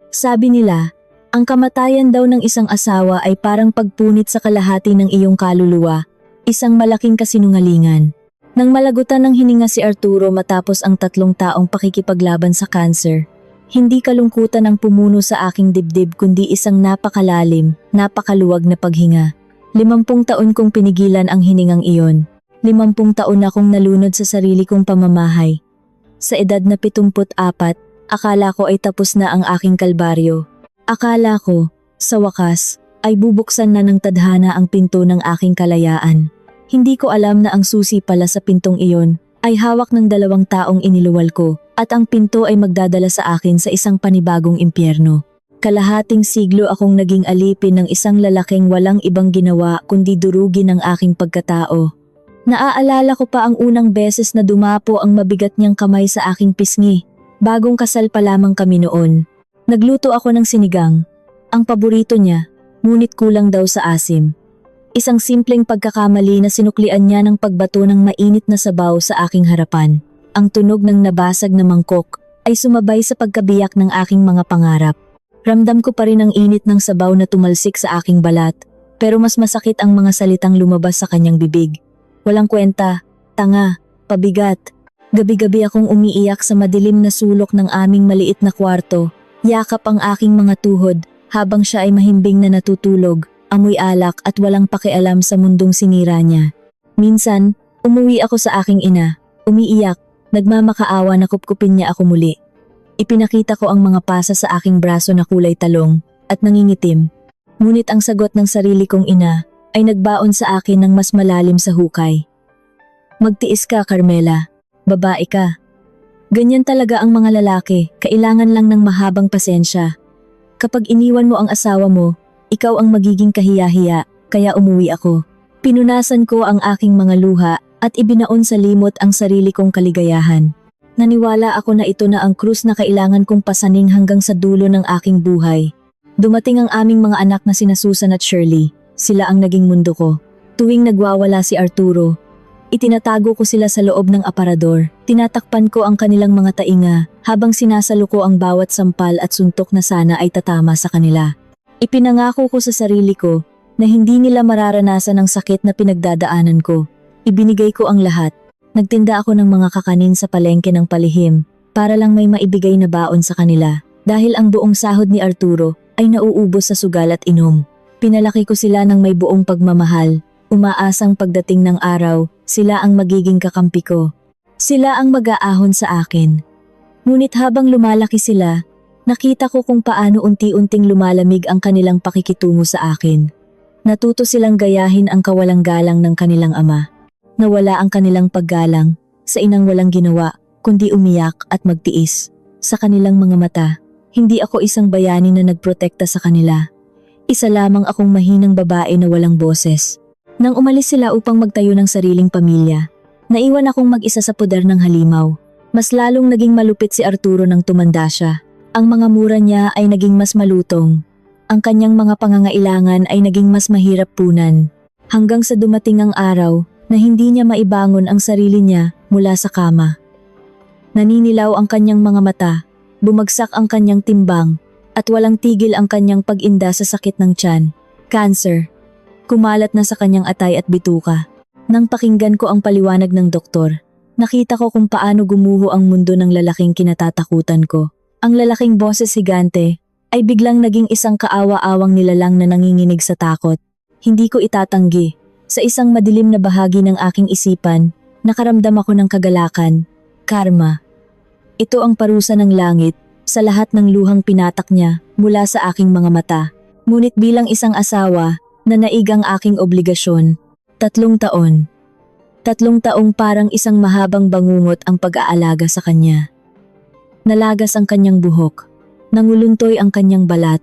Sabi nila, ang kamatayan daw ng isang asawa ay parang pagpunit sa kalahati ng iyong kaluluwa, isang malaking kasinungalingan. Nang malagutan ng hininga si Arturo matapos ang 3 taong pakikipaglaban sa cancer, hindi kalungkutan ang pumuno sa aking dibdib kundi isang napakalalim, napakaluwag na paghinga. 50 taon kong pinigilan ang hiningang iyon. 50 taon akong nalunod sa sarili kong pamamahay. Sa edad na 74, akala ko ay tapos na ang aking kalbaryo. Akala ko, sa wakas, ay bubuksan na ng tadhana ang pinto ng aking kalayaan. Hindi ko alam na ang susi pala sa pintong iyon ay hawak ng 2 taong iniluwal ko at ang pinto ay magdadala sa akin sa isang panibagong impyerno. Kalahating siglo akong naging alipin ng isang lalaking walang ibang ginawa kundi durugin ang aking pagkatao. Naaalala ko pa ang unang beses na dumapo ang mabigat niyang kamay sa aking pisngi. Bagong kasal pa lamang kami noon. Nagluto ako ng sinigang. Ang paborito niya, ngunit kulang daw sa asim. Isang simpleng pagkakamali na sinuklian niya ng pagbato ng mainit na sabaw sa aking harapan. Ang tunog ng nabasag na mangkok ay sumabay sa pagkabiyak ng aking mga pangarap. Ramdam ko pa rin ang init ng sabaw na tumalsik sa aking balat, pero mas masakit ang mga salitang lumabas sa kanyang bibig. Walang kwenta, tanga, pabigat. Gabi-gabi akong umiiyak sa madilim na sulok ng aming maliit na kwarto. Yakap ang aking mga tuhod habang siya ay mahimbing na natutulog, amoy alak at walang pakialam sa mundong sinira niya. Minsan, umuwi ako sa aking ina, umiiyak, nagmamakaawa na kupkupin niya ako muli. Ipinakita ko ang mga pasa sa aking braso na kulay talong at nangingitim. Ngunit ang sagot ng sarili kong ina ay nagbaon sa akin ng mas malalim sa hukay. Magtiis ka, Carmela. Babae ka. Ganyan talaga ang mga lalaki, kailangan lang ng mahabang pasensya. Kapag iniwan mo ang asawa mo, ikaw ang magiging kahiya-hiya, kaya umuwi ako. Pinunasan ko ang aking mga luha at ibinaon sa limot ang sarili kong kaligayahan. Naniwala ako na ito na ang krus na kailangan kong pasaning hanggang sa dulo ng aking buhay. Dumating ang aming mga anak na sina Susan at Shirley. Sila ang naging mundo ko. Tuwing nagwawala si Arturo, itinatago ko sila sa loob ng aparador. Tinatakpan ko ang kanilang mga tainga habang sinasalo ko ang bawat sampal at suntok na sana ay tatama sa kanila. Ipinangako ko sa sarili ko na hindi nila mararanasan ang sakit na pinagdadaanan ko. Ibinigay ko ang lahat. Nagtinda ako ng mga kakanin sa palengke ng palihim para lang may maibigay na baon sa kanila dahil ang buong sahod ni Arturo ay nauubos sa sugal at inom. Pinalaki ko sila ng may buong pagmamahal. Umaasang pagdating ng araw, sila ang magiging kakampi ko. Sila ang mag-aahon sa akin. Ngunit habang lumalaki sila, nakita ko kung paano unti-unting lumalamig ang kanilang pakikitungo sa akin. Natuto silang gayahin ang kawalang galang ng kanilang ama. Nawala ang kanilang paggalang sa inang walang ginawa, kundi umiyak at magtiis. Sa kanilang mga mata, hindi ako isang bayani na nagprotekta sa kanila. Isa lamang akong mahinang babae na walang boses. Nang umalis sila upang magtayo ng sariling pamilya, naiwan akong mag-isa sa puder ng halimaw. Mas lalong naging malupit si Arturo nang tumanda siya. Ang mga mura niya ay naging mas malutong. Ang kanyang mga pangangailangan ay naging mas mahirap punan. Hanggang sa dumating ang araw na hindi niya maibangon ang sarili niya mula sa kama. Naninilaw ang kanyang mga mata, bumagsak ang kanyang timbang, at walang tigil ang kanyang pag-inda sa sakit ng tiyan. Cancer. Kumalat na sa kanyang atay at bituka. Nang pakinggan ko ang paliwanag ng doktor, nakita ko kung paano gumuho ang mundo ng lalaking kinatatakutan ko. Ang lalaking boses higante ay biglang naging isang kaawa-awang nilalang na nanginginig sa takot. Hindi ko itatanggi. Sa isang madilim na bahagi ng aking isipan, nakaramdam ako ng kagalakan. Karma. Ito ang parusa ng langit sa lahat ng luhang pinatak niya mula sa aking mga mata. Ngunit bilang isang asawa na naig ang aking obligasyon, 3 taon. 3 taong parang isang mahabang bangungot ang pag-aalaga sa kanya. Nalagas ang kanyang buhok, nanguluntoy ang kanyang balat,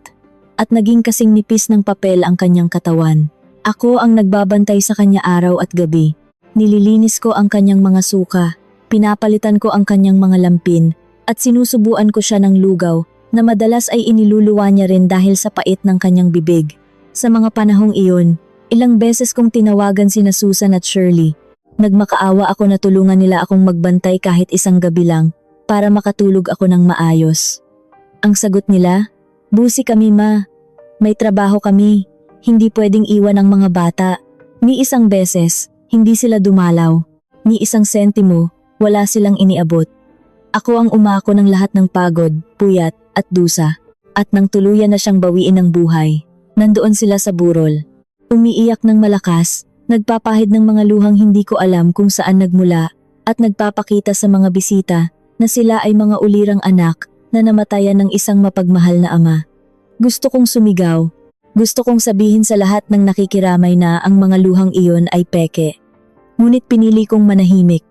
at naging kasing nipis ng papel ang kanyang katawan. Ako ang nagbabantay sa kanya araw at gabi. Nililinis ko ang kanyang mga suka, pinapalitan ko ang kanyang mga lampin, at sinusubuan ko siya ng lugaw na madalas ay iniluluwa niya rin dahil sa pait ng kanyang bibig. Sa mga panahong iyon, ilang beses kong tinawagan sina Susan at Shirley. Nagmakaawa ako na tulungan nila akong magbantay kahit isang gabi lang para makatulog ako ng maayos. Ang sagot nila, Busi kami ma. May trabaho kami. Hindi pwedeng iwan ang mga bata. Ni isang beses, hindi sila dumalaw. Ni isang sentimo, wala silang iniabot. Ako ang umako ng lahat ng pagod, puyat, at dusa. At nang tuluyan na siyang bawiin ng buhay, nandoon sila sa burol. Umiiyak ng malakas, nagpapahid ng mga luhang hindi ko alam kung saan nagmula, at nagpapakita sa mga bisita na sila ay mga ulirang anak na namatayan ng isang mapagmahal na ama. Gusto kong sumigaw. Gusto kong sabihin sa lahat ng nakikiramay na ang mga luhang iyon ay peke. Ngunit pinili kong manahimik.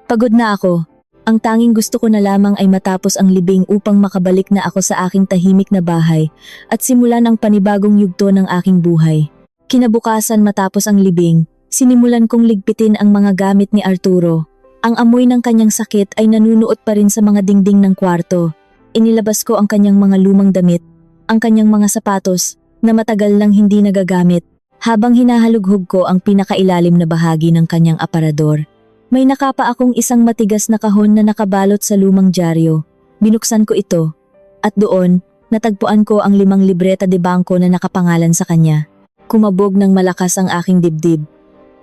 Pagod na ako. Ang tanging gusto ko na lamang ay matapos ang libing upang makabalik na ako sa aking tahimik na bahay at simulan ang panibagong yugto ng aking buhay. Kinabukasan matapos ang libing, sinimulan kong ligpitin ang mga gamit ni Arturo. Ang amoy ng kanyang sakit ay nanunuot pa rin sa mga dingding ng kwarto. Inilabas ko ang kanyang mga lumang damit, ang kanyang mga sapatos na matagal nang hindi nagagamit, habang hinahalughog ko ang pinakailalim na bahagi ng kanyang aparador. May nakapa akong isang matigas na kahon na nakabalot sa lumang dyaryo. Binuksan ko ito, at doon, natagpuan ko ang 5 libreta de bangko na nakapangalan sa kanya. Kumabog ng malakas ang aking dibdib.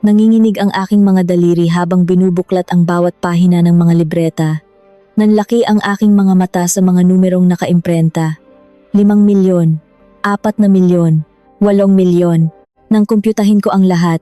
Nanginginig ang aking mga daliri habang binubuklat ang bawat pahina ng mga libreta. Nanlaki ang aking mga mata sa mga numerong nakaimprenta. 5 milyon, 4 na milyon, 8 milyon. Nang kumpyutahin ko ang lahat,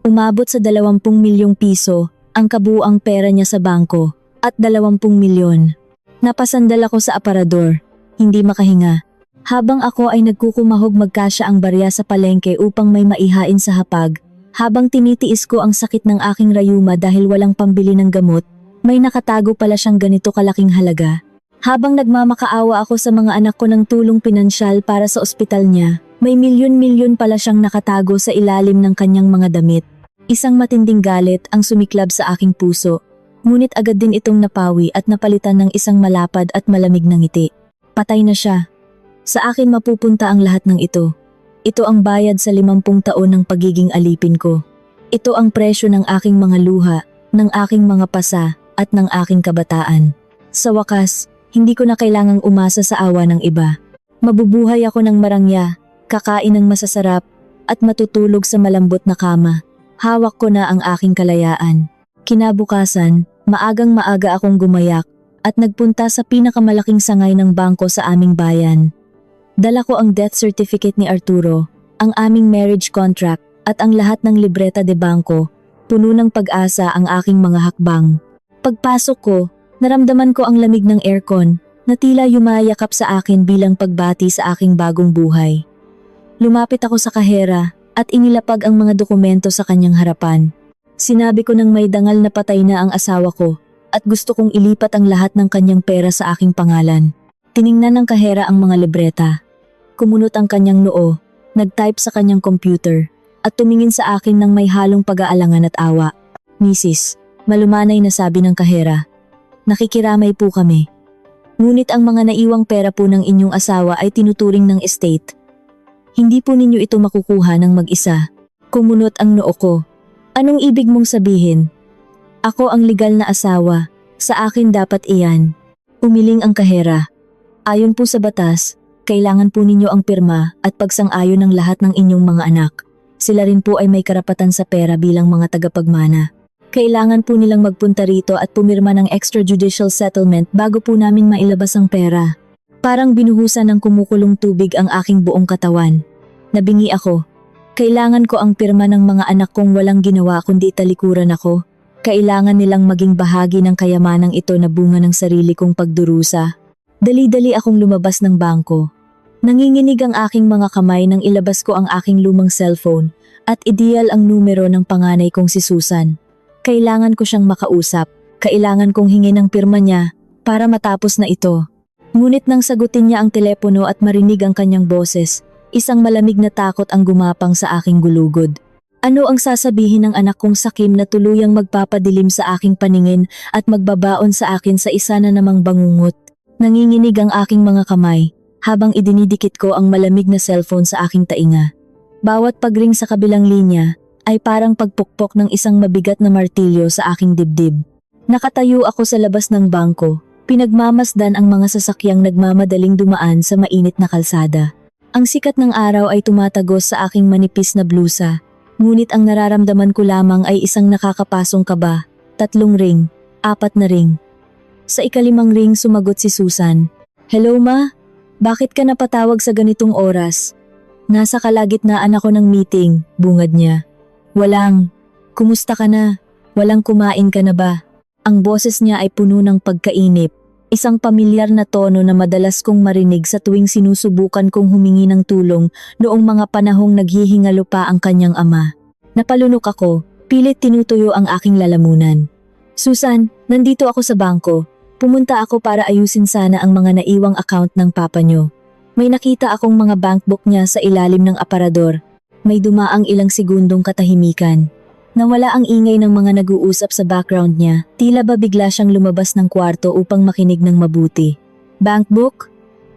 umabot sa 20 milyong piso ang kabuuang pera niya sa bangko at 20 milyon. Napasandal ako sa aparador, hindi makahinga. Habang ako ay nagkukumahog magkasya ang barya sa palengke upang may maihain sa hapag, habang tinitiis ko ang sakit ng aking rayuma dahil walang pambili ng gamot, may nakatago pala siyang ganito kalaking halaga. Habang nagmamakaawa ako sa mga anak ko ng tulong pinansyal para sa ospital niya, may milyon-milyon pala siyang nakatago sa ilalim ng kanyang mga damit. Isang matinding galit ang sumiklab sa aking puso, ngunit agad din itong napawi at napalitan ng isang malapad at malamig na ngiti. Patay na siya. Sa akin mapupunta ang lahat ng ito. Ito ang bayad sa 50 taon ng pagiging alipin ko. Ito ang presyo ng aking mga luha, ng aking mga pasa, at ng aking kabataan. Sa wakas, hindi ko na kailangang umasa sa awa ng iba. Mabubuhay ako ng marangya, kakain ng masasarap, at matutulog sa malambot na kama. Hawak ko na ang aking kalayaan. Kinabukasan, maagang-maaga akong gumayak at nagpunta sa pinakamalaking sangay ng bangko sa aming bayan. Dala ko ang death certificate ni Arturo, ang aming marriage contract at ang lahat ng libreta de bangko. Puno ng pag-asa ang aking mga hakbang. Pagpasok ko, naramdaman ko ang lamig ng aircon na tila yumayakap sa akin bilang pagbati sa aking bagong buhay. Lumapit ako sa kahera at inilapag ang mga dokumento sa kanyang harapan. Sinabi ko nang may dangal na patay na ang asawa ko at gusto kong ilipat ang lahat ng kanyang pera sa aking pangalan. Tiningnan ng kahera ang mga libreta. Kumunot ang kanyang noo, nag-type sa kanyang computer, at tumingin sa akin ng may halong pag-aalangan at awa. Mrs., malumanay na sabi ng kahera. Nakikiramay po kami. Ngunit ang mga naiwang pera po ng inyong asawa ay tinuturing ng estate. Hindi po ninyo ito makukuha ng mag-isa. Kumunot ang noo ko. Anong ibig mong sabihin? Ako ang legal na asawa. Sa akin dapat iyan. Umiling ang kahera. Ayon po sa batas, kailangan po ninyo ang pirma at pagsang-ayon ng lahat ng inyong mga anak. Sila rin po ay may karapatan sa pera bilang mga tagapagmana. Kailangan po nilang magpunta rito at pumirma ng extrajudicial settlement bago po namin mailabas ang pera. Parang binuhusan ng kumukulong tubig ang aking buong katawan. Nabingi ako. Kailangan ko ang pirma ng mga anak kong walang ginawa kundi talikuran ako. Kailangan nilang maging bahagi ng kayamanang ito na bunga ng sarili kong pagdurusa. Dali-dali akong lumabas ng bangko. Nanginginig ang aking mga kamay nang ilabas ko ang aking lumang cellphone at ideal ang numero ng panganay kong si Susan. Kailangan ko siyang makausap. Kailangan kong hingin ang pirma niya para matapos na ito. Ngunit nang sagutin niya ang telepono at marinig ang kanyang boses, isang malamig na takot ang gumapang sa aking gulugod. Ano ang sasabihin ng anak kong sakim na tuluyang magpapadilim sa aking paningin at magbabaon sa akin sa isa na namang bangungot? Nanginginig ang aking mga kamay habang idinidikit ko ang malamig na cellphone sa aking tainga. Bawat pagring sa kabilang linya ay parang pagpukpok ng isang mabigat na martilyo sa aking dibdib. Nakatayo ako sa labas ng bangko, Pinagmamasdan ang mga sasakyang nagmamadaling dumaan sa mainit na kalsada. Ang sikat ng araw ay tumatagos sa aking manipis na blusa, ngunit ang nararamdaman ko lamang ay isang nakakapasong kaba, 3 ring, 4 na ring. Sa ika-5 ring sumagot si Susan. "Hello ma, bakit ka napatawag sa ganitong oras?" "Nasa kalagitnaan ako ng meeting," bungad niya. "Walang, kumusta ka na? Walang kumain ka na ba?" Ang boses niya ay puno ng pagkainip, isang pamilyar na tono na madalas kong marinig sa tuwing sinusubukan kong humingi ng tulong noong mga panahong naghihingalo pa ang kanyang ama. Napalunok ako, pilit tinutuyo ang aking lalamunan. "Susan, nandito ako sa bangko. Pumunta ako para ayusin sana ang mga naiwang account ng papa niyo. May nakita akong mga bankbook niya sa ilalim ng aparador. May dumaang ilang segundong katahimikan. Nawala ang ingay ng mga nag-uusap sa background niya, tila ba bigla siyang lumabas ng kwarto upang makinig ng mabuti. "Bankbook?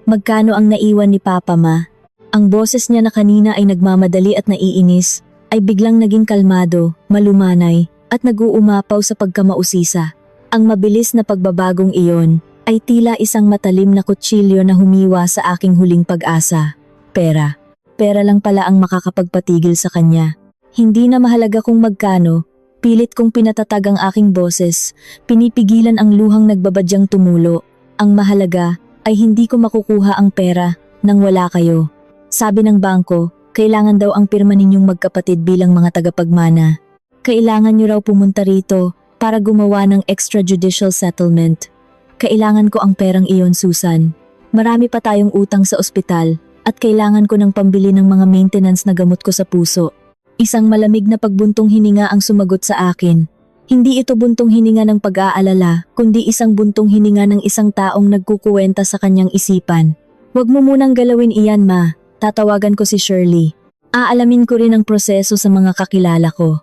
Magkano ang naiwan ni Papa ma?" Ang boses niya na kanina ay nagmamadali at naiinis, ay biglang naging kalmado, malumanay, at nag-uumapaw sa pagkamausisa. Ang mabilis na pagbabagong iyon ay tila isang matalim na kutsilyo na humiwa sa aking huling pag-asa. Pera. Pera lang pala ang makakapagpatigil sa kanya. Hindi na mahalaga kung magkano, pilit kong pinatatag ang aking boses, pinipigilan ang luhang nagbabadyang tumulo. Ang mahalaga ay hindi ko makukuha ang pera nang wala kayo. Sabi ng bangko, kailangan daw ang pirma ninyong magkapatid bilang mga tagapagmana. Kailangan niyo raw pumunta rito para gumawa ng extrajudicial settlement. Kailangan ko ang perang iyon, Susan. Marami pa tayong utang sa ospital at kailangan ko ng pambili ng mga maintenance na gamot ko sa puso. Isang malamig na pagbuntong hininga ang sumagot sa akin. Hindi ito buntong hininga ng pag-aalala, kundi isang buntong hininga ng isang taong nagkukuwenta sa kanyang isipan. "Huwag mo munang galawin iyan, ma. Tatawagan ko si Shirley. Aalamin ko rin ang proseso sa mga kakilala ko.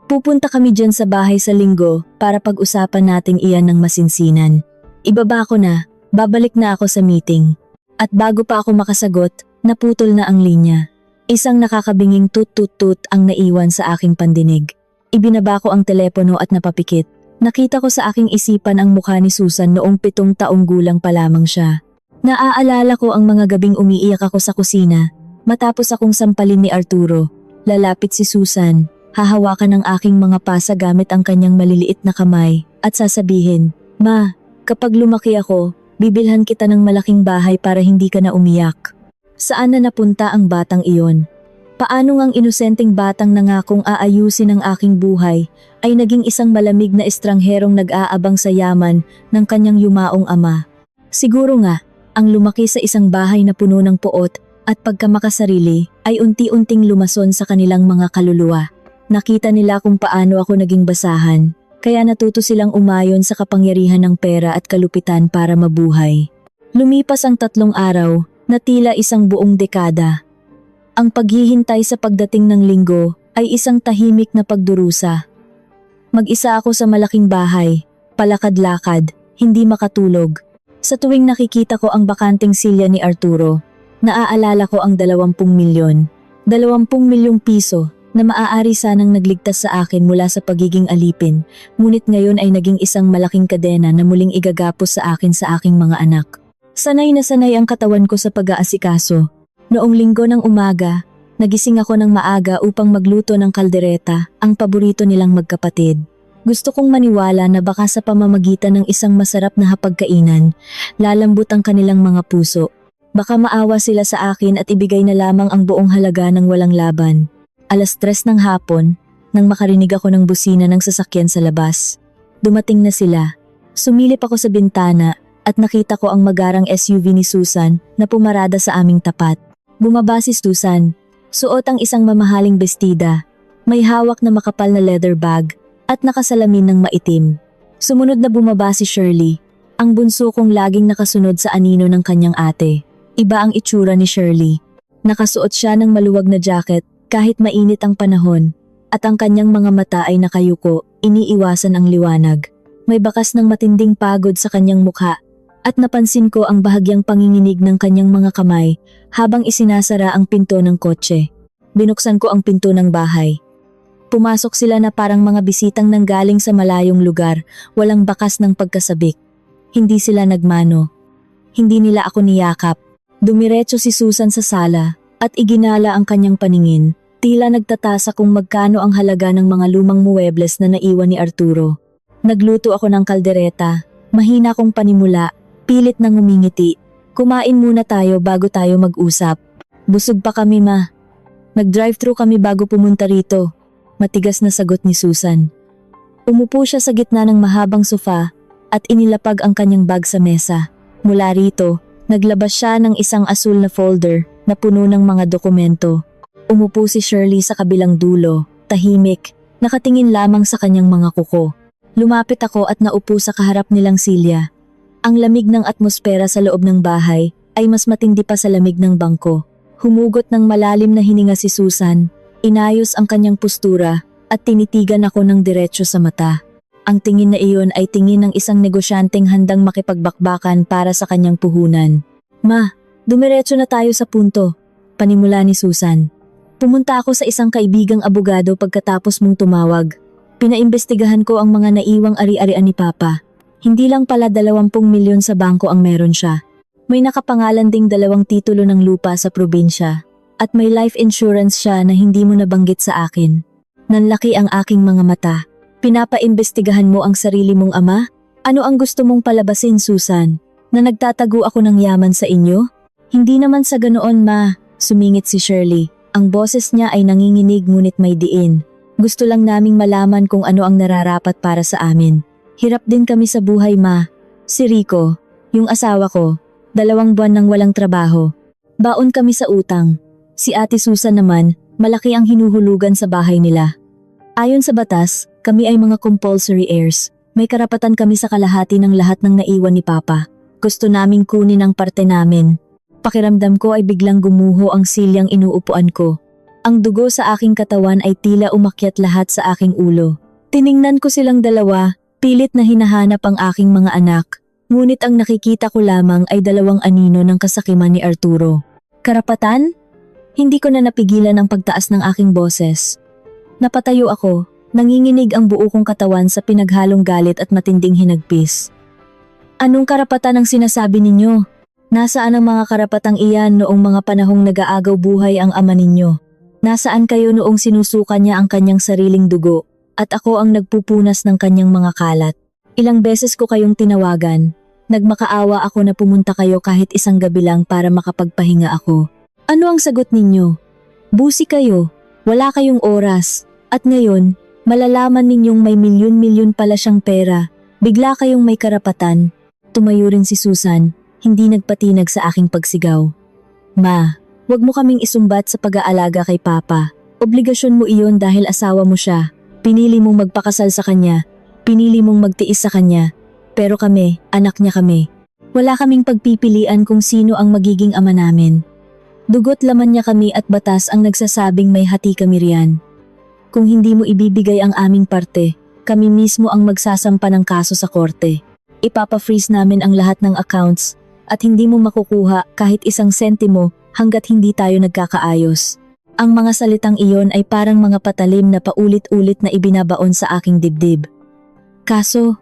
Pupunta kami dyan sa bahay sa linggo para pag-usapan nating iyan ng masinsinan." Ibaba ko na, babalik na ako sa meeting. At bago pa ako makasagot, naputol na ang linya. Isang nakakabinging tut-tut-tut ang naiwan sa aking pandinig. Ibinaba ko ang telepono at napapikit. Nakita ko sa aking isipan ang mukha ni Susan noong 7 taong gulang pa lamang siya. Naaalala ko ang mga gabing umiiyak ako sa kusina, matapos akong sampalin ni Arturo. Lalapit si Susan. Hahawakan ang aking mga pasa gamit ang kanyang maliliit na kamay at sasabihin, "Ma, kapag lumaki ako, bibilhan kita ng malaking bahay para hindi ka na umiyak." Saan na napunta ang batang iyon? Paano ngang inosenteng batang nangakong aayusin ang aking buhay ay naging isang malamig na estrangherong nag-aabang sa yaman ng kanyang yumaong ama? Siguro nga, ang lumaki sa isang bahay na puno ng poot at pagkamakasarili ay unti-unting lumason sa kanilang mga kaluluwa. Nakita nila kung paano ako naging basahan, kaya natuto silang umayon sa kapangyarihan ng pera at kalupitan para mabuhay. Lumipas ang 3 araw na tila isang buong dekada. Ang paghihintay sa pagdating ng linggo ay isang tahimik na pagdurusa. Mag-isa ako sa malaking bahay, palakad-lakad, hindi makatulog. Sa tuwing nakikita ko ang bakanteng silya ni Arturo, naaalala ko ang 20 milyon. 20 milyong piso na maaari sanang nagligtas sa akin mula sa pagiging alipin, ngunit ngayon ay naging isang malaking kadena na muling igagapos sa akin sa aking mga anak. Sanay na sanay ang katawan ko sa pag-aasikaso. Noong linggo ng umaga, nagising ako ng maaga upang magluto ng kaldereta, ang paborito nilang magkapatid. Gusto kong maniwala na baka sa pamamagitan ng isang masarap na hapagkainan, lalambot ang kanilang mga puso. Baka maawa sila sa akin at ibigay na lamang ang buong halaga ng walang laban. 3:00 ng hapon, nang makarinig ako ng busina ng sasakyan sa labas. Dumating na sila. Sumilip ako sa bintana at nakita ko ang magarang SUV ni Susan na pumarada sa aming tapat. Bumaba si Susan. Suot ang isang mamahaling bestida. May hawak na makapal na leather bag at nakasalamin ng maitim. Sumunod na bumaba si Shirley, ang bunso kong laging nakasunod sa anino ng kanyang ate. Iba ang itsura ni Shirley. Nakasuot siya ng maluwag na jacket kahit mainit ang panahon, at ang kanyang mga mata ay nakayuko, iniiwasan ang liwanag. May bakas ng matinding pagod sa kanyang mukha, at napansin ko ang bahagyang panginginig ng kanyang mga kamay habang isinasara ang pinto ng kotse. Binuksan ko ang pinto ng bahay. Pumasok sila na parang mga bisitang nanggaling sa malayong lugar, walang bakas ng pagkasabik. Hindi sila nagmano. Hindi nila ako niyakap. Dumiretso si Susan sa sala at iginala ang kanyang paningin. Tila nagtatasa kung magkano ang halaga ng mga lumang muebles na naiwan ni Arturo. Nagluto ako ng kaldereta. Mahina kong panimula. Pilit nang umingiti. Kumain muna tayo bago tayo mag-usap. Busog pa kami, ma. Nag-drive-thru kami bago pumunta rito. Matigas na sagot ni Susan. Umupo siya sa gitna ng mahabang sofa at inilapag ang kanyang bag sa mesa. Mula rito, naglabas siya ng isang asul na folder na puno ng mga dokumento. Umupo si Shirley sa kabilang dulo, tahimik, nakatingin lamang sa kanyang mga kuko. Lumapit ako at naupo sa kaharap nilang silya. Ang lamig ng atmosfera sa loob ng bahay ay mas matindi pa sa lamig ng bangko. Humugot ng malalim na hininga si Susan, inayos ang kanyang postura at tinitigan ako ng diretsyo sa mata. Ang tingin na iyon ay tingin ng isang negosyanteng handang makipagbakbakan para sa kanyang puhunan. Ma, dumiretso na tayo sa punto, panimula ni Susan. Pumunta ako sa isang kaibigang abogado pagkatapos mong tumawag. Pinaimbestigahan ko ang mga naiwang ari-arian ni Papa. Hindi lang pala 20 milyon sa bangko ang meron siya. May nakapangalan ding 2 titulo ng lupa sa probinsya. At may life insurance siya na hindi mo nabanggit sa akin. Nanlaki ang aking mga mata. Pinapaimbestigahan mo ang sarili mong ama? Ano ang gusto mong palabasin, Susan? Na nagtatago ako ng yaman sa inyo? Hindi naman sa ganoon, ma. Sumingit si Shirley. Ang boses niya ay nanginginig ngunit may diin. Gusto lang naming malaman kung ano ang nararapat para sa amin. Hirap din kami sa buhay, ma. Si Rico, yung asawa ko, 2 buwan nang walang trabaho. Baon kami sa utang. Si Ate Susan naman, malaki ang hinuhulugan sa bahay nila. Ayon sa batas, kami ay mga compulsory heirs. May karapatan kami sa kalahati ng lahat ng naiwan ni Papa. Gusto naming kunin ang parte namin. Pakiramdam ko ay biglang gumuho ang silyang inuupuan ko. Ang dugo sa aking katawan ay tila umakyat lahat sa aking ulo. Tiningnan ko silang dalawa, pilit na hinahanap ang aking mga anak. Ngunit ang nakikita ko lamang ay 2 anino ng kasakiman ni Arturo. Karapatan? Hindi ko na napigilan ang pagtaas ng aking boses. Napatayo ako, nanginginig ang buo kong katawan sa pinaghalong galit at matinding hinagpis. Anong karapatan ang sinasabi ninyo? Nasaan ang mga karapatang iyan noong mga panahong nag-aagaw buhay ang ama ninyo? Nasaan kayo noong sinusuka niya ang kanyang sariling dugo at ako ang nagpupunas ng kanyang mga kalat? Ilang beses ko kayong tinawagan. Nagmakaawa ako na pumunta kayo kahit isang gabi lang para makapagpahinga ako. Ano ang sagot ninyo? Busi kayo, wala kayong oras. At ngayon, malalaman ninyong may milyon-milyon pala siyang pera. Bigla kayong may karapatan. Tumayo rin si Susan, hindi nagpatinag sa aking pagsigaw. Ma, wag mo kaming isumbat sa pag-aalaga kay Papa. Obligasyon mo iyon dahil asawa mo siya. Pinili mong magpakasal sa kanya. Pinili mong magtiis sa kanya. Pero kami, anak niya kami. Wala kaming pagpipilian kung sino ang magiging ama namin. Dugot laman niya kami at batas ang nagsasabing may hati kami riyan. Kung hindi mo ibibigay ang aming parte, kami mismo ang magsasampa ng kaso sa korte. Ipapa-freeze namin ang lahat ng accounts at hindi mo makukuha kahit 1 sentimo hanggat hindi tayo nagkakaayos. Ang mga salitang iyon ay parang mga patalim na paulit-ulit na ibinabaon sa aking dibdib. Kaso,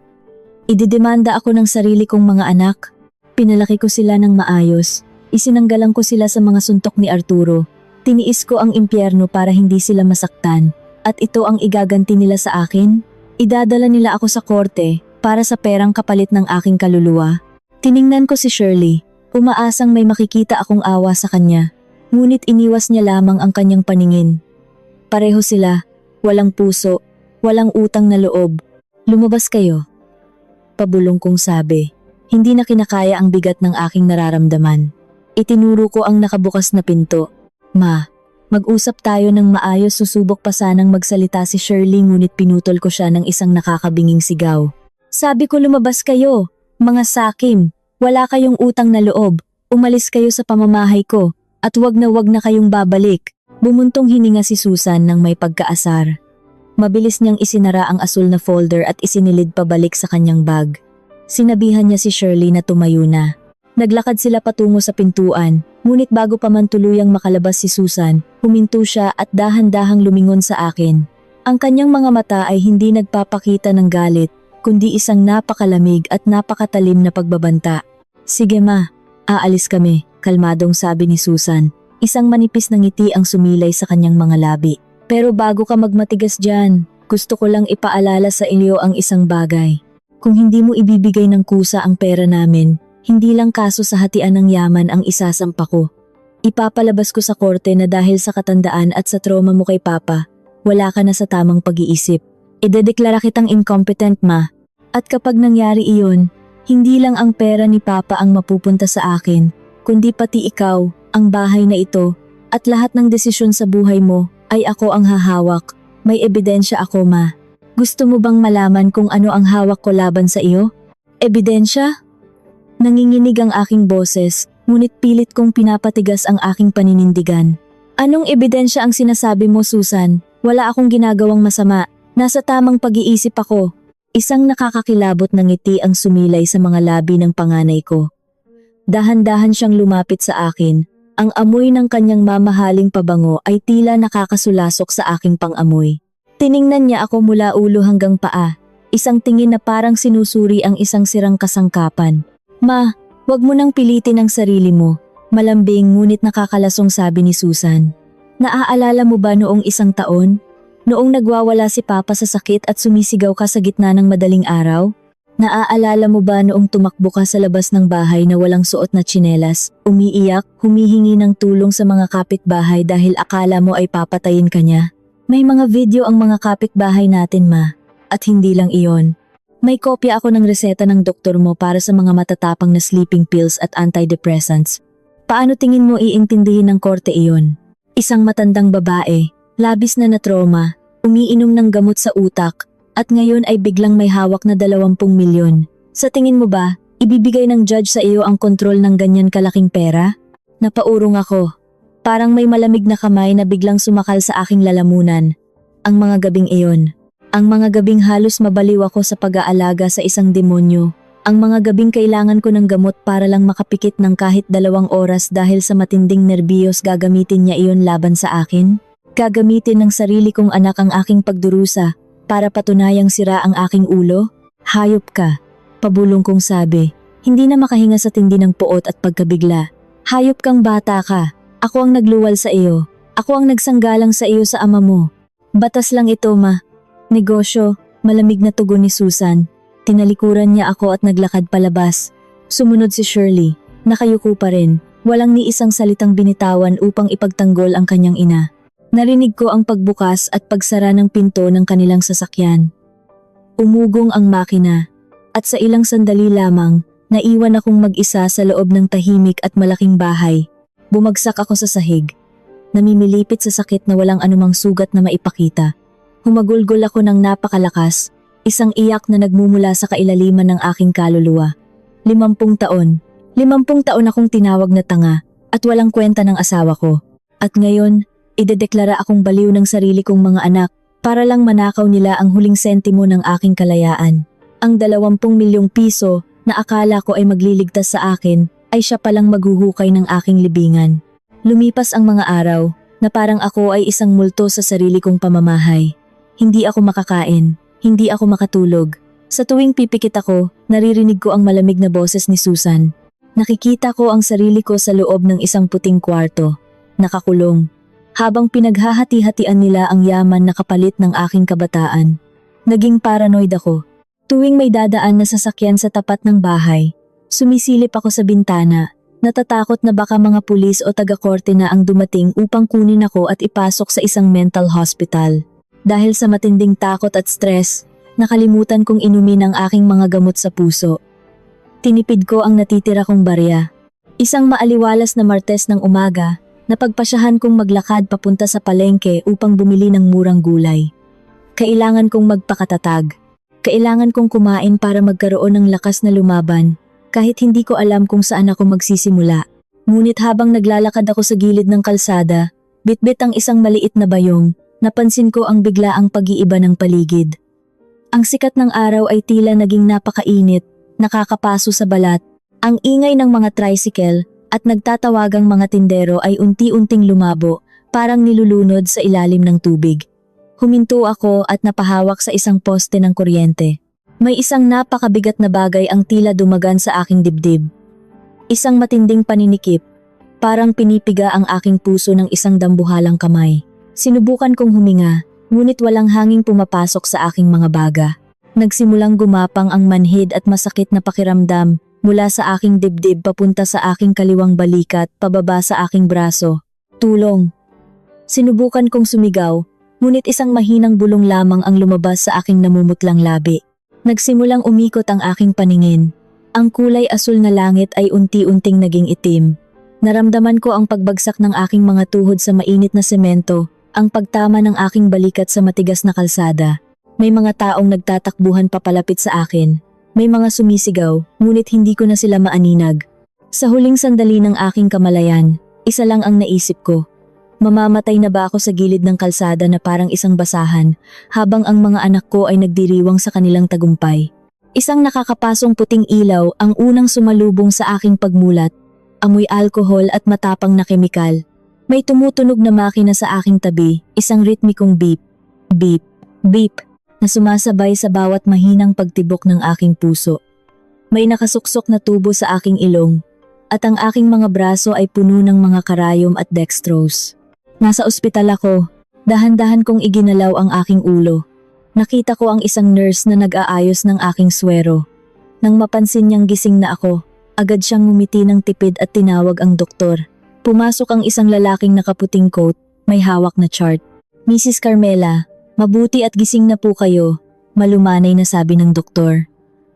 ididemanda ako ng sarili kong mga anak. Pinalaki ko sila ng maayos. Isinanggalang ko sila sa mga suntok ni Arturo. Tiniis ko ang impyerno para hindi sila masaktan. At ito ang igaganti nila sa akin? Idadala nila ako sa korte para sa perang kapalit ng aking kaluluwa. Tiningnan ko si Shirley, umaasang may makikita akong awa sa kanya. Ngunit iniwas niya lamang ang kanyang paningin. Pareho sila, walang puso, walang utang na loob. Lumabas kayo. Pabulong kong sabi, hindi na kinakaya ang bigat ng aking nararamdaman. Itinuro ko ang nakabukas na pinto. Ma, mag-usap tayo ng maayos, susubok pa sanang magsalita si Shirley ngunit pinutol ko siya ng isang nakakabinging sigaw. Sabi ko lumabas kayo, mga sakim, wala kayong utang na loob, umalis kayo sa pamamahay ko at wag na kayong babalik. Bumuntong hininga si Susan nang may pagkaasar. Mabilis niyang isinara ang asul na folder at isinilid pabalik sa kanyang bag. Sinabihan niya si Shirley na tumayo na. Naglakad sila patungo sa pintuan, ngunit bago pa man tuluyang makalabas si Susan, huminto siya at dahan-dahang lumingon sa akin. Ang kanyang mga mata ay hindi nagpapakita ng galit, kundi isang napakalamig at napakatalim na pagbabanta. Sige ma, aalis kami, kalmadong sabi ni Susan. Isang manipis na ngiti ang sumilay sa kanyang mga labi. Pero bago ka magmatigas dyan, gusto ko lang ipaalala sa iyo ang isang bagay. Kung hindi mo ibibigay ng kusa ang pera namin, hindi lang kaso sa hatian ng yaman ang isasampa ko. Ipapalabas ko sa korte na dahil sa katandaan at sa trauma mo kay Papa, wala ka na sa tamang pag-iisip. Idedeklara kitang incompetent ma. At kapag nangyari iyon, hindi lang ang pera ni Papa ang mapupunta sa akin, kundi pati ikaw, ang bahay na ito, at lahat ng desisyon sa buhay mo ay ako ang hahawak. May ebidensya ako ma. Gusto mo bang malaman kung ano ang hawak ko laban sa iyo? Ebidensya? Nanginginig ang aking boses, ngunit pilit kong pinapatigas ang aking paninindigan. Anong ebidensya ang sinasabi mo, Susan? Wala akong ginagawang masama. Nasa tamang pag-iisip ako. Isang nakakakilabot na ngiti ang sumilay sa mga labi ng panganay ko. Dahan-dahan siyang lumapit sa akin. Ang amoy ng kanyang mamahaling pabango ay tila nakakasulasok sa aking pang-amoy. Tiningnan niya ako mula ulo hanggang paa. Isang tingin na parang sinusuri ang isang sirang kasangkapan. Ma, wag mo nang pilitin ang sarili mo. Malambing ngunit nakakalasong sabi ni Susan. Naaalala mo ba noong isang taon? Noong nagwawala si Papa sa sakit at sumisigaw ka sa gitna ng madaling araw? Naaalala mo ba noong tumakbo ka sa labas ng bahay na walang suot na tsinelas, umiiyak, humihingi ng tulong sa mga kapitbahay dahil akala mo ay papatayin ka niya? May mga video ang mga kapitbahay natin ma, at hindi lang iyon. May kopya ako ng reseta ng doktor mo para sa mga matatapang na sleeping pills at antidepressants. Paano tingin mo iintindihin ng korte iyon? Isang matandang babae, labis na trauma, umiinom ng gamot sa utak, at ngayon ay biglang may hawak na 20 milyon. Sa tingin mo ba, ibibigay ng judge sa iyo ang kontrol ng ganyan kalaking pera? Napaurong ako. Parang may malamig na kamay na biglang sumakal sa aking lalamunan. Ang mga gabing iyon. Ang mga gabing halos mabaliw ako sa pag-aalaga sa isang demonyo. Ang mga gabing kailangan ko ng gamot para lang makapikit ng kahit 2 oras dahil sa matinding nerbiyos gagamitin niya iyon laban sa akin. Gagamitin ng sarili kong anak ang aking pagdurusa para patunayang sira ang aking ulo. Hayop ka, pabulong kong sabi. Hindi na makahinga sa tindi ng puot at pagkabigla. Hayop kang bata ka. Ako ang nagluwal sa iyo. Ako ang nagsanggalang sa iyo sa ama mo. Batas lang ito ma. Negosyo, malamig na tugon ni Susan. Tinalikuran niya ako at naglakad palabas. Sumunod si Shirley, nakayuko pa rin, walang ni isang salitang binitawan upang ipagtanggol ang kanyang ina. Narinig ko ang pagbukas at pagsara ng pinto ng kanilang sasakyan. Umugong ang makina, at sa ilang sandali lamang, naiwan akong mag-isa sa loob ng tahimik at malaking bahay. Bumagsak ako sa sahig. Namimilipit sa sakit na walang anumang sugat na maipakita. Humagulgol ako ng napakalakas, isang iyak na nagmumula sa kailaliman ng aking kaluluwa. 50 taon. 50 taon akong tinawag na tanga at walang kwenta ng asawa ko. At ngayon, idedeklara akong baliw ng sarili kong mga anak para lang manakaw nila ang huling sentimo ng aking kalayaan. Ang 20 milyong piso na akala ko ay magliligtas sa akin ay siya palang maghuhukay ng aking libingan. Lumipas ang mga araw na parang ako ay isang multo sa sarili kong pamamahay. Hindi ako makakain, hindi ako makatulog. Sa tuwing pipikit ako, naririnig ko ang malamig na boses ni Susan. Nakikita ko ang sarili ko sa loob ng isang puting kwarto, nakakulong. Habang pinaghahati-hatian nila ang yaman na kapalit ng aking kabataan. Naging paranoid ako. Tuwing may dadaan na sasakyan sa tapat ng bahay, sumisilip ako sa bintana, natatakot na baka mga pulis o taga-korte na ang dumating upang kunin ako at ipasok sa isang mental hospital. Dahil sa matinding takot at stress, nakalimutan kong inumin ang aking mga gamot sa puso. Tinipid ko ang natitira kong barya. Isang maaliwalas na Martes ng umaga, napagpasyahan kong maglakad papunta sa palengke upang bumili ng murang gulay. Kailangan kong magpakatatag. Kailangan kong kumain para magkaroon ng lakas na lumaban, kahit hindi ko alam kung saan ako magsisimula. Ngunit habang naglalakad ako sa gilid ng kalsada, bitbit ang isang maliit na bayong, napansin ko ang biglaang pag-iiba ng paligid. Ang sikat ng araw ay tila naging napakainit, nakakapaso sa balat. Ang ingay ng mga tricycle at nagtatawagang mga tindero ay unti-unting lumabo, parang nilulunod sa ilalim ng tubig. Huminto ako at napahawak sa isang poste ng kuryente. May isang napakabigat na bagay ang tila dumagan sa aking dibdib. Isang matinding paninikip, parang pinipiga ang aking puso ng isang dambuhalang kamay. Sinubukan kong huminga, ngunit walang hanging pumapasok sa aking mga baga. Nagsimulang gumapang ang manhid at masakit na pakiramdam mula sa aking dibdib papunta sa aking kaliwang balikat pababa sa aking braso. Tulong! Sinubukan kong sumigaw, ngunit isang mahinang bulong lamang ang lumabas sa aking namumutlang labi. Nagsimulang umikot ang aking paningin. Ang kulay asul na langit ay unti-unting naging itim. Naramdaman ko ang pagbagsak ng aking mga tuhod sa mainit na semento, ang pagtama ng aking balikat sa matigas na kalsada. May mga taong nagtatakbuhan papalapit sa akin. May mga sumisigaw, ngunit hindi ko na sila maaninag. Sa huling sandali ng aking kamalayan, isa lang ang naisip ko. Mamamatay na ba ako sa gilid ng kalsada na parang isang basahan, habang ang mga anak ko ay nagdiriwang sa kanilang tagumpay? Isang nakakapasong puting ilaw ang unang sumalubong sa aking pagmulat. Amoy alkohol at matapang na kemikal. May tumutunog na makina sa aking tabi, isang ritmikong beep, beep, beep, na sumasabay sa bawat mahinang pagtibok ng aking puso. May nakasuksok na tubo sa aking ilong, at ang aking mga braso ay puno ng mga karayom at dextrose. Nasa ospital ako, dahan-dahan kong iginalaw ang aking ulo. Nakita ko ang isang nurse na nag-aayos ng aking swero. Nang mapansin niyang gising na ako, agad siyang ngumiti ng tipid at tinawag ang doktor. Pumasok ang isang lalaking nakaputing coat, may hawak na chart. Mrs. Carmela, mabuti at gising na po kayo, malumanay na sabi ng doktor.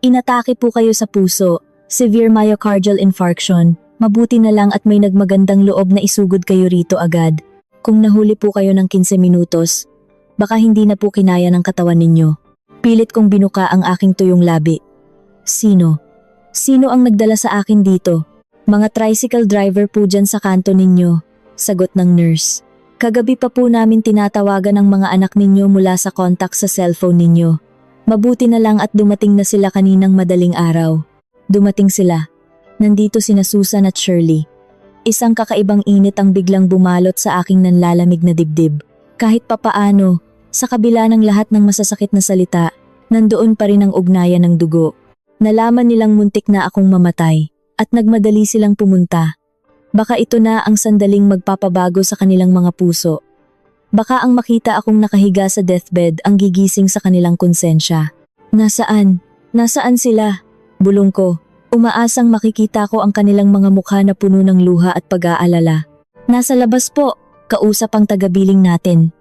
Inatake po kayo sa puso, severe myocardial infarction. Mabuti na lang at may nagmagandang loob na isugod kayo rito agad. Kung nahuli po kayo ng 15 minutos, baka hindi na po kinaya ng katawan ninyo. Pilit kong binuka ang aking tuyong labi. Sino? Sino ang nagdala sa akin dito? Mga tricycle driver po dyan sa kanto ninyo, sagot ng nurse. Kagabi pa po namin tinatawagan ang mga anak ninyo mula sa contact sa cellphone ninyo. Mabuti na lang at dumating na sila kaninang madaling araw. Dumating sila. Nandito sina Susan at Shirley. Isang kakaibang init ang biglang bumalot sa aking nanlalamig na dibdib. Kahit papaano, sa kabila ng lahat ng masasakit na salita, nandoon pa rin ang ugnayan ng dugo. Nalaman nilang muntik na akong mamatay, at nagmadali silang pumunta. Baka ito na ang sandaling magpapabago sa kanilang mga puso. Baka ang makita akong nakahiga sa deathbed ang gigising sa kanilang konsensya. Nasaan? Nasaan sila? Bulong ko. Umaasang makikita ko ang kanilang mga mukha na puno ng luha at pag-aalala. Nasa labas po, kausap ang tagabiling natin.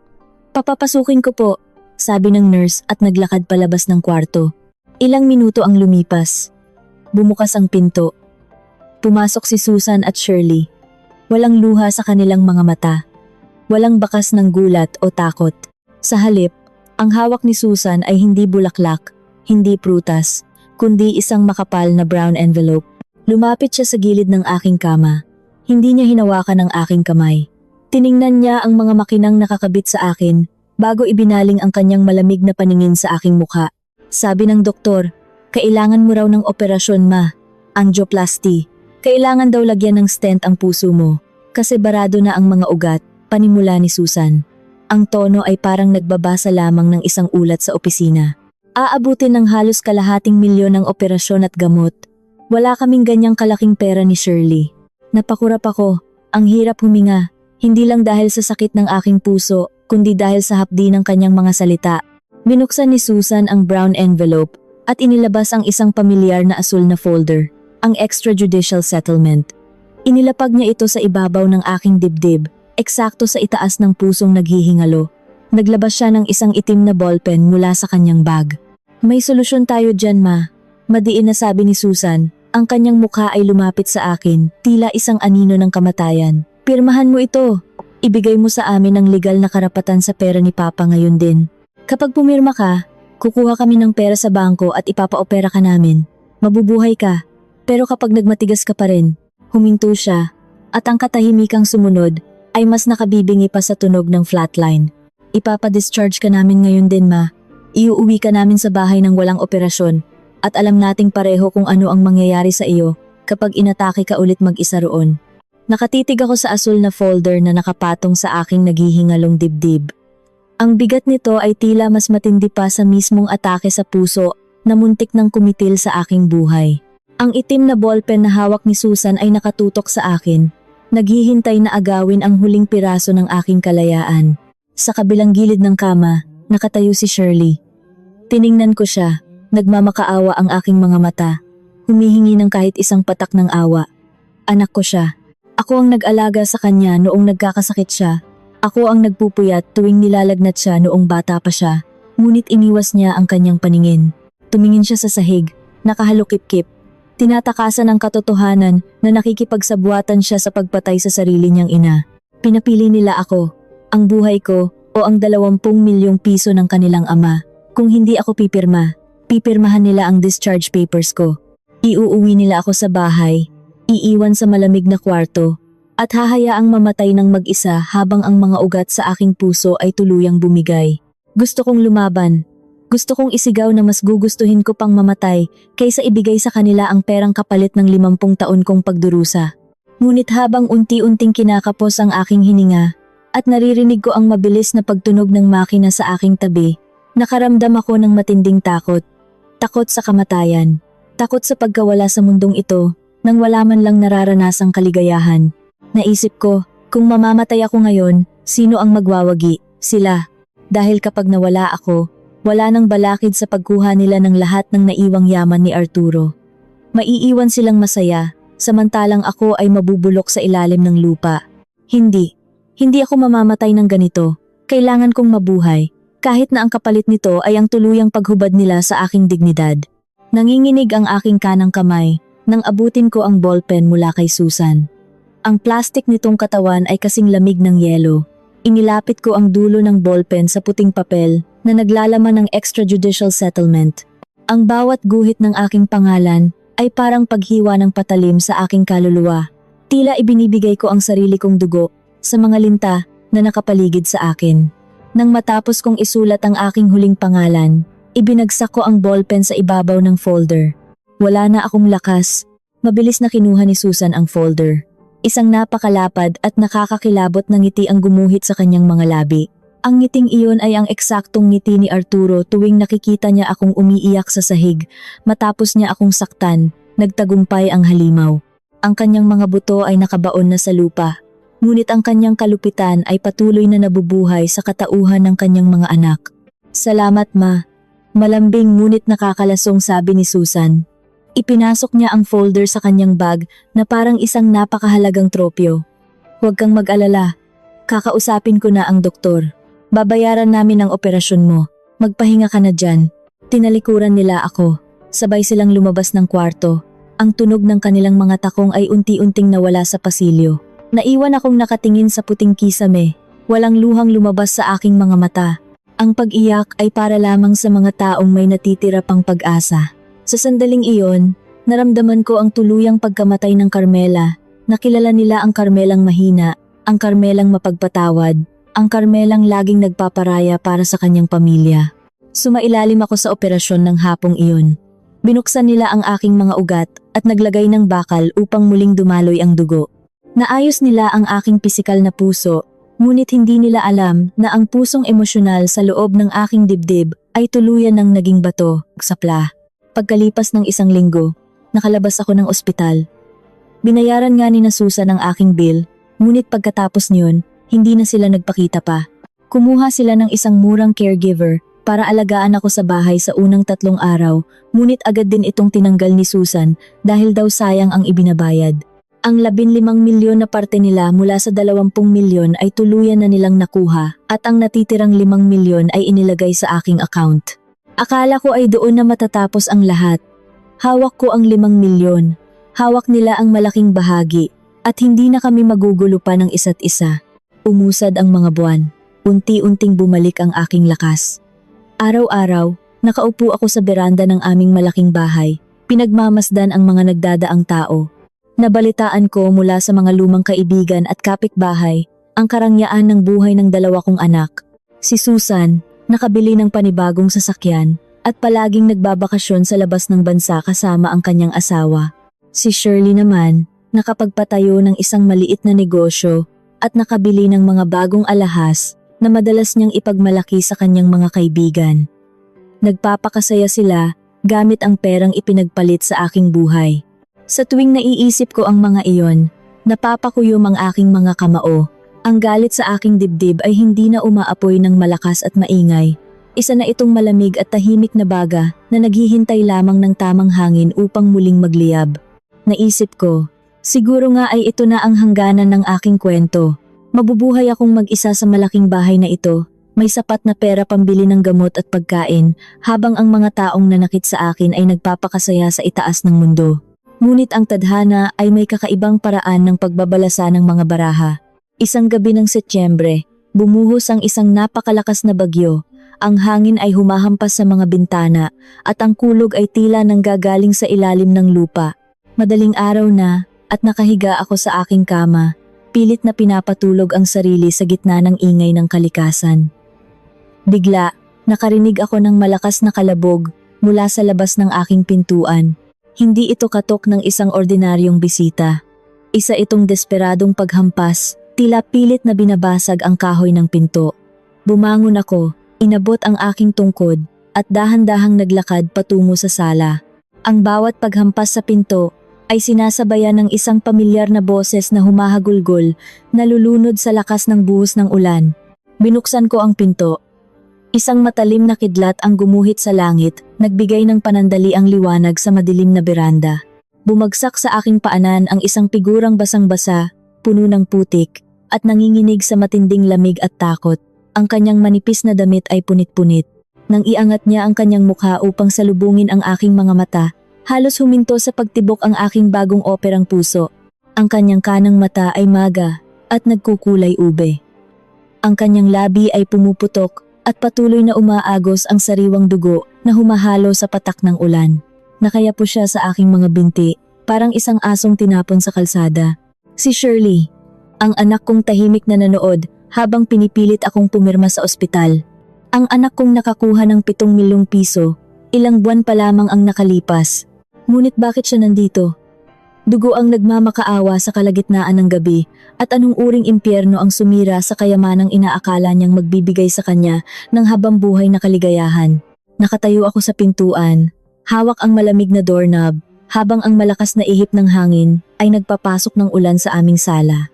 Papapasukin ko po, sabi ng nurse at naglakad palabas ng kwarto. Ilang minuto ang lumipas. Bumukas ang pinto. Pumasok si Susan at Shirley. Walang luha sa kanilang mga mata. Walang bakas ng gulat o takot. Sa halip, ang hawak ni Susan ay hindi bulaklak, hindi prutas, kundi isang makapal na brown envelope. Lumapit siya sa gilid ng aking kama. Hindi niya hinawakan ang aking kamay. Tiningnan niya ang mga makinang nakakabit sa akin bago ibinaling ang kanyang malamig na paningin sa aking mukha. Sabi ng doktor, kailangan mo raw ng operasyon angioplasty. Kailangan daw lagyan ng stent ang puso mo kasi barado na ang mga ugat, panimula ni Susan. Ang tono ay parang nagbabasa lamang ng isang ulat sa opisina. Aabutin ng halos kalahating milyon ang operasyon at gamot. Wala kaming ganyang kalaking pera ni Shirley. Napakurap ako, ang hirap huminga, hindi lang dahil sa sakit ng aking puso, kundi dahil sa hapdi ng kanyang mga salita. Binuksan ni Susan ang brown envelope at inilabas ang isang pamilyar na asul na folder, ang extrajudicial settlement. Inilapag niya ito sa ibabaw ng aking dibdib, eksakto sa itaas ng pusong naghihingalo. Naglabas siya ng isang itim na ballpen mula sa kanyang bag. May solusyon tayo dyan, ma. Madiin na sabi ni Susan. Ang kanyang mukha ay lumapit sa akin, tila isang anino ng kamatayan. Pirmahan mo ito. Ibigay mo sa amin ang legal na karapatan sa pera ni Papa ngayon din. Kapag pumirma ka, kukuha kami ng pera sa bangko at ipapa-opera ka namin. Mabubuhay ka. Pero kapag nagmatigas ka pa rin, huminto siya. At ang katahimikang sumunod ay mas nakabibingi pa sa tunog ng flatline. Ipapa-discharge ka namin ngayon din, ma. Iuuwi ka namin sa bahay ng walang operasyon at alam nating pareho kung ano ang mangyayari sa iyo kapag inatake ka ulit mag-isa roon. Nakatitig ako sa asul na folder na nakapatong sa aking naghihingalong dibdib. Ang bigat nito ay tila mas matindi pa sa mismong atake sa puso na muntik ng kumitil sa aking buhay. Ang itim na ballpen na hawak ni Susan ay nakatutok sa akin, naghihintay na agawin ang huling piraso ng aking kalayaan. Sa kabilang gilid ng kama, nakatayo si Shirley. Tiningnan ko siya, nagmamakaawa ang aking mga mata, humihingi ng kahit isang patak ng awa. Anak ko siya. Ako ang nag-alaga sa kanya noong nagkakasakit siya. Ako ang nagpupuyat tuwing nilalagnat siya noong bata pa siya. Ngunit iniwas niya ang kanyang paningin. Tumingin siya sa sahig, nakahalukip-kip. Tinatakasan ang katotohanan na nakikipagsabuatan siya sa pagpatay sa sarili niyang ina. Pinapili nila ako, ang buhay ko o ang 20 milyong piso ng kanilang ama. Kung hindi ako pipirmahan nila ang discharge papers ko. Iuuwi nila ako sa bahay, iiwan sa malamig na kwarto, at hahayaang mamatay ng mag-isa habang ang mga ugat sa aking puso ay tuluyang bumigay. Gusto kong lumaban. Gusto kong isigaw na mas gugustuhin ko pang mamatay kaysa ibigay sa kanila ang perang kapalit ng 50 taon kong pagdurusa. Ngunit habang unti-unting kinakapos ang aking hininga at naririnig ko ang mabilis na pagtunog ng makina sa aking tabi, nakaramdam ako ng matinding takot. Takot sa kamatayan. Takot sa pagkawala sa mundong ito nang wala man lang nararanasang kaligayahan. Naisip ko, kung mamamatay ako ngayon, sino ang magwawagi? Sila. Dahil kapag nawala ako, wala nang balakid sa pagkuha nila ng lahat ng naiwang yaman ni Arturo. Maiiwan silang masaya, samantalang ako ay mabubulok sa ilalim ng lupa. Hindi ako mamamatay ng ganito. Kailangan kong mabuhay, kahit na ang kapalit nito ay ang tuluyang paghubad nila sa aking dignidad. Nanginginig ang aking kanang kamay nang abutin ko ang ballpen mula kay Susan. Ang plastik nitong katawan ay kasing lamig ng yelo. Inilapit ko ang dulo ng ballpen sa puting papel na naglalaman ng extrajudicial settlement. Ang bawat guhit ng aking pangalan ay parang paghiwa ng patalim sa aking kaluluwa. Tila ibinibigay ko ang sarili kong dugo sa mga linta na nakapaligid sa akin. Nang matapos kong isulat ang aking huling pangalan, ibinagsak ko ang ballpen sa ibabaw ng folder. Wala na akong lakas. Mabilis na kinuha ni Susan ang folder. Isang napakalapad at nakakakilabot na ngiti ang gumuhit sa kanyang mga labi. Ang ngiting iyon ay ang eksaktong ngiti ni Arturo tuwing nakikita niya akong umiiyak sa sahig, matapos niya akong saktan, nagtagumpay ang halimaw. Ang kanyang mga buto ay nakabaon na sa lupa, ngunit ang kanyang kalupitan ay patuloy na nabubuhay sa katauhan ng kanyang mga anak. Salamat ma. Malambing ngunit nakakalasong sabi ni Susan. Ipinasok niya ang folder sa kanyang bag na parang isang napakahalagang tropyo. Huwag kang mag-alala. Kakausapin ko na ang doktor. Babayaran namin ang operasyon mo. Magpahinga ka na dyan. Tinalikuran nila ako. Sabay silang lumabas ng kwarto. Ang tunog ng kanilang mga takong ay unti-unting nawala sa pasilyo. Naiwan akong nakatingin sa puting kisame. Walang luhang lumabas sa aking mga mata. Ang pag-iyak ay para lamang sa mga taong may natitira pang pag-asa. Sa sandaling iyon, naramdaman ko ang tuluyang pagkamatay ng Carmela. Nakilala nila ang Carmelang mahina, ang Carmelang mapagpatawad, ang Carmelang laging nagpaparaya para sa kanyang pamilya. Sumailalim ako sa operasyon ng hapong iyon. Binuksan nila ang aking mga ugat at naglagay ng bakal upang muling dumaloy ang dugo. Naayos nila ang aking pisikal na puso, ngunit hindi nila alam na ang pusong emosyonal sa loob ng aking dibdib ay tuluyan ng naging bato, sapla. Pagkalipas ng 1 linggo, nakalabas ako ng ospital. Binayaran nga ni na Susan ang aking bill, ngunit pagkatapos niyon, hindi na sila nagpakita pa. Kumuha sila ng isang murang caregiver para alagaan ako sa bahay sa unang 3 araw, ngunit agad din itong tinanggal ni Susan dahil daw sayang ang ibinabayad. Ang 15 milyon na parte nila mula sa 20 milyon ay tuluyan na nilang nakuha at ang natitirang 5 milyon ay inilagay sa aking account. Akala ko ay doon na matatapos ang lahat. Hawak ko ang 5 milyon. Hawak nila ang malaking bahagi at hindi na kami magugulo pa ng isa't isa. Umusad ang mga buwan. Unti-unting bumalik ang aking lakas. Araw-araw, nakaupo ako sa beranda ng aming malaking bahay. Pinagmamasdan ang mga nagdadaang tao. Nabalitaan ko mula sa mga lumang kaibigan at kapitbahay ang karangyaan ng buhay ng 2 kong anak. Si Susan, nakabili ng panibagong sasakyan at palaging nagbabakasyon sa labas ng bansa kasama ang kanyang asawa. Si Shirley naman, nakapagpatayo ng isang maliit na negosyo at nakabili ng mga bagong alahas na madalas niyang ipagmalaki sa kanyang mga kaibigan. Nagpapakasaya sila gamit ang perang ipinagpalit sa aking buhay. Sa tuwing naiisip ko ang mga iyon, napapakuyom ang aking mga kamao. Ang galit sa aking dibdib ay hindi na umaapoy ng malakas at maingay. Isa na itong malamig at tahimik na baga na naghihintay lamang ng tamang hangin upang muling magliyab. Naisip ko, siguro nga ay ito na ang hangganan ng aking kwento. Mabubuhay akong mag-isa sa malaking bahay na ito, may sapat na pera pambili ng gamot at pagkain, habang ang mga taong nanakit sa akin ay nagpapakasaya sa itaas ng mundo. Ngunit ang tadhana ay may kakaibang paraan ng pagbabalasa ng mga baraha. Isang gabi ng Setyembre, bumuhos ang isang napakalakas na bagyo. Ang hangin ay humahampas sa mga bintana at ang kulog ay tila nanggagaling sa ilalim ng lupa. Madaling araw na at nakahiga ako sa aking kama, pilit na pinapatulog ang sarili sa gitna ng ingay ng kalikasan. Bigla, nakarinig ako ng malakas na kalabog mula sa labas ng aking pintuan. Hindi ito katok ng isang ordinaryong bisita. Isa itong desperadong paghampas, tila pilit na binabasag ang kahoy ng pinto. Bumangon ako, inabot ang aking tungkod, at dahan-dahang naglakad patungo sa sala. Ang bawat paghampas sa pinto ay sinasabayan ng isang pamilyar na boses na humahagulgol, nalulunod sa lakas ng buhos ng ulan. Binuksan ko ang pinto. Isang matalim na kidlat ang gumuhit sa langit, nagbigay ng panandali ang liwanag sa madilim na beranda. Bumagsak sa aking paanan ang isang figurang basang-basa, puno ng putik, at nanginginig sa matinding lamig at takot. Ang kanyang manipis na damit ay punit-punit. Nang iangat niya ang kanyang mukha upang salubungin ang aking mga mata, halos huminto sa pagtibok ang aking bagong operang puso. Ang kanyang kanang mata ay maga at nagkukulay ube. Ang kanyang labi ay pumuputok at patuloy na umaagos ang sariwang dugo na humahalo sa patak ng ulan. Nakayapo siya sa aking mga binti, parang isang asong tinapon sa kalsada. Si Shirley, ang anak kong tahimik na nanood habang pinipilit akong pumirma sa ospital. Ang anak kong nakakuha ng 7 milyong piso, ilang buwan pa lamang ang nakalipas. Ngunit bakit siya nandito? Dugo ang nagmamakaawa sa kalagitnaan ng gabi, at anong uring impyerno ang sumira sa kayamanang inaakala niyang magbibigay sa kanya ng habambuhay na kaligayahan. Nakatayo ako sa pintuan, hawak ang malamig na doorknob, habang ang malakas na ihip ng hangin ay nagpapasok ng ulan sa aming sala.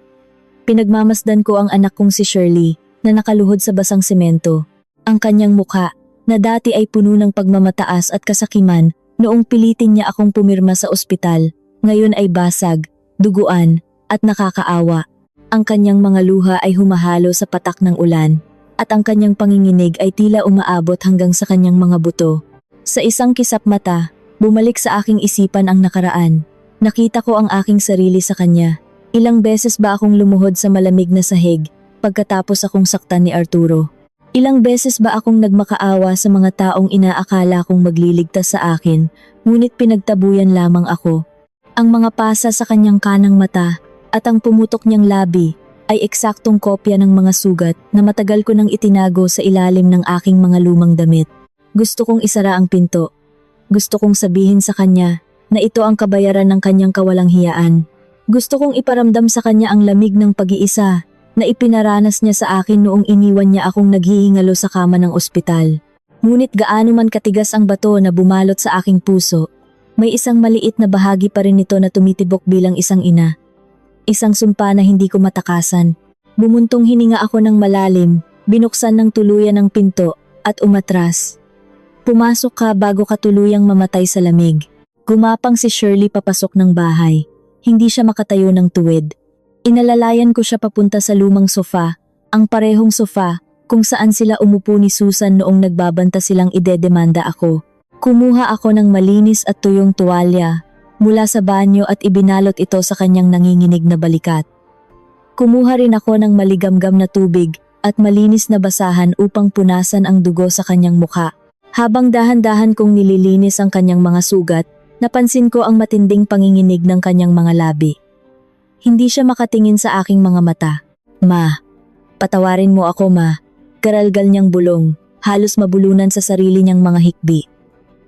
Pinagmamasdan ko ang anak kong si Shirley na nakaluhod sa basang semento. Ang kanyang mukha, na dati ay puno ng pagmamataas at kasakiman noong pilitin niya akong pumirma sa ospital, ngayon ay basag, duguan, at nakakaawa. Ang kanyang mga luha ay humahalo sa patak ng ulan, at ang kanyang panginginig ay tila umaabot hanggang sa kanyang mga buto. Sa isang kisap mata, bumalik sa aking isipan ang nakaraan. Nakita ko ang aking sarili sa kanya. Ilang beses ba akong lumuhod sa malamig na sahig pagkatapos akong saktan ni Arturo? Ilang beses ba akong nagmakaawa sa mga taong inaakala kong magliligtas sa akin, ngunit pinagtabuyan lamang ako? Ang mga pasa sa kanyang kanang mata at ang pumutok niyang labi ay eksaktong kopya ng mga sugat na matagal ko nang itinago sa ilalim ng aking mga lumang damit. Gusto kong isara ang pinto. Gusto kong sabihin sa kanya na ito ang kabayaran ng kanyang kawalang hiyaan. Gusto kong iparamdam sa kanya ang lamig ng pag-iisa na ipinaranas niya sa akin noong iniwan niya akong naghihingalo sa kama ng ospital. Ngunit gaano man katigas ang bato na bumalot sa aking puso, may isang maliit na bahagi pa rin nito na tumitibok bilang isang ina. Isang sumpa na hindi ko matakasan. Bumuntong hininga ako ng malalim, binuksan ng tuluyan ang pinto, at umatras. Pumasok ka bago ka tuluyang mamatay sa lamig. Gumapang si Shirley papasok ng bahay. Hindi siya makatayo ng tuwid. Inalalayan ko siya papunta sa lumang sofa, ang parehong sofa kung saan sila umupo ni Susan noong nagbabanta silang idedemanda ako. Kumuha ako ng malinis at tuyong tuwalya mula sa banyo at ibinalot ito sa kanyang nanginginig na balikat. Kumuha rin ako ng maligamgam na tubig at malinis na basahan upang punasan ang dugo sa kanyang mukha. Habang dahan-dahan kong nililinis ang kanyang mga sugat, napansin ko ang matinding panginginig ng kanyang mga labi. Hindi siya makatingin sa aking mga mata. Ma, patawarin mo ako ma. Garalgal niyang bulong, halos mabulunan sa sarili niyang mga hikbi.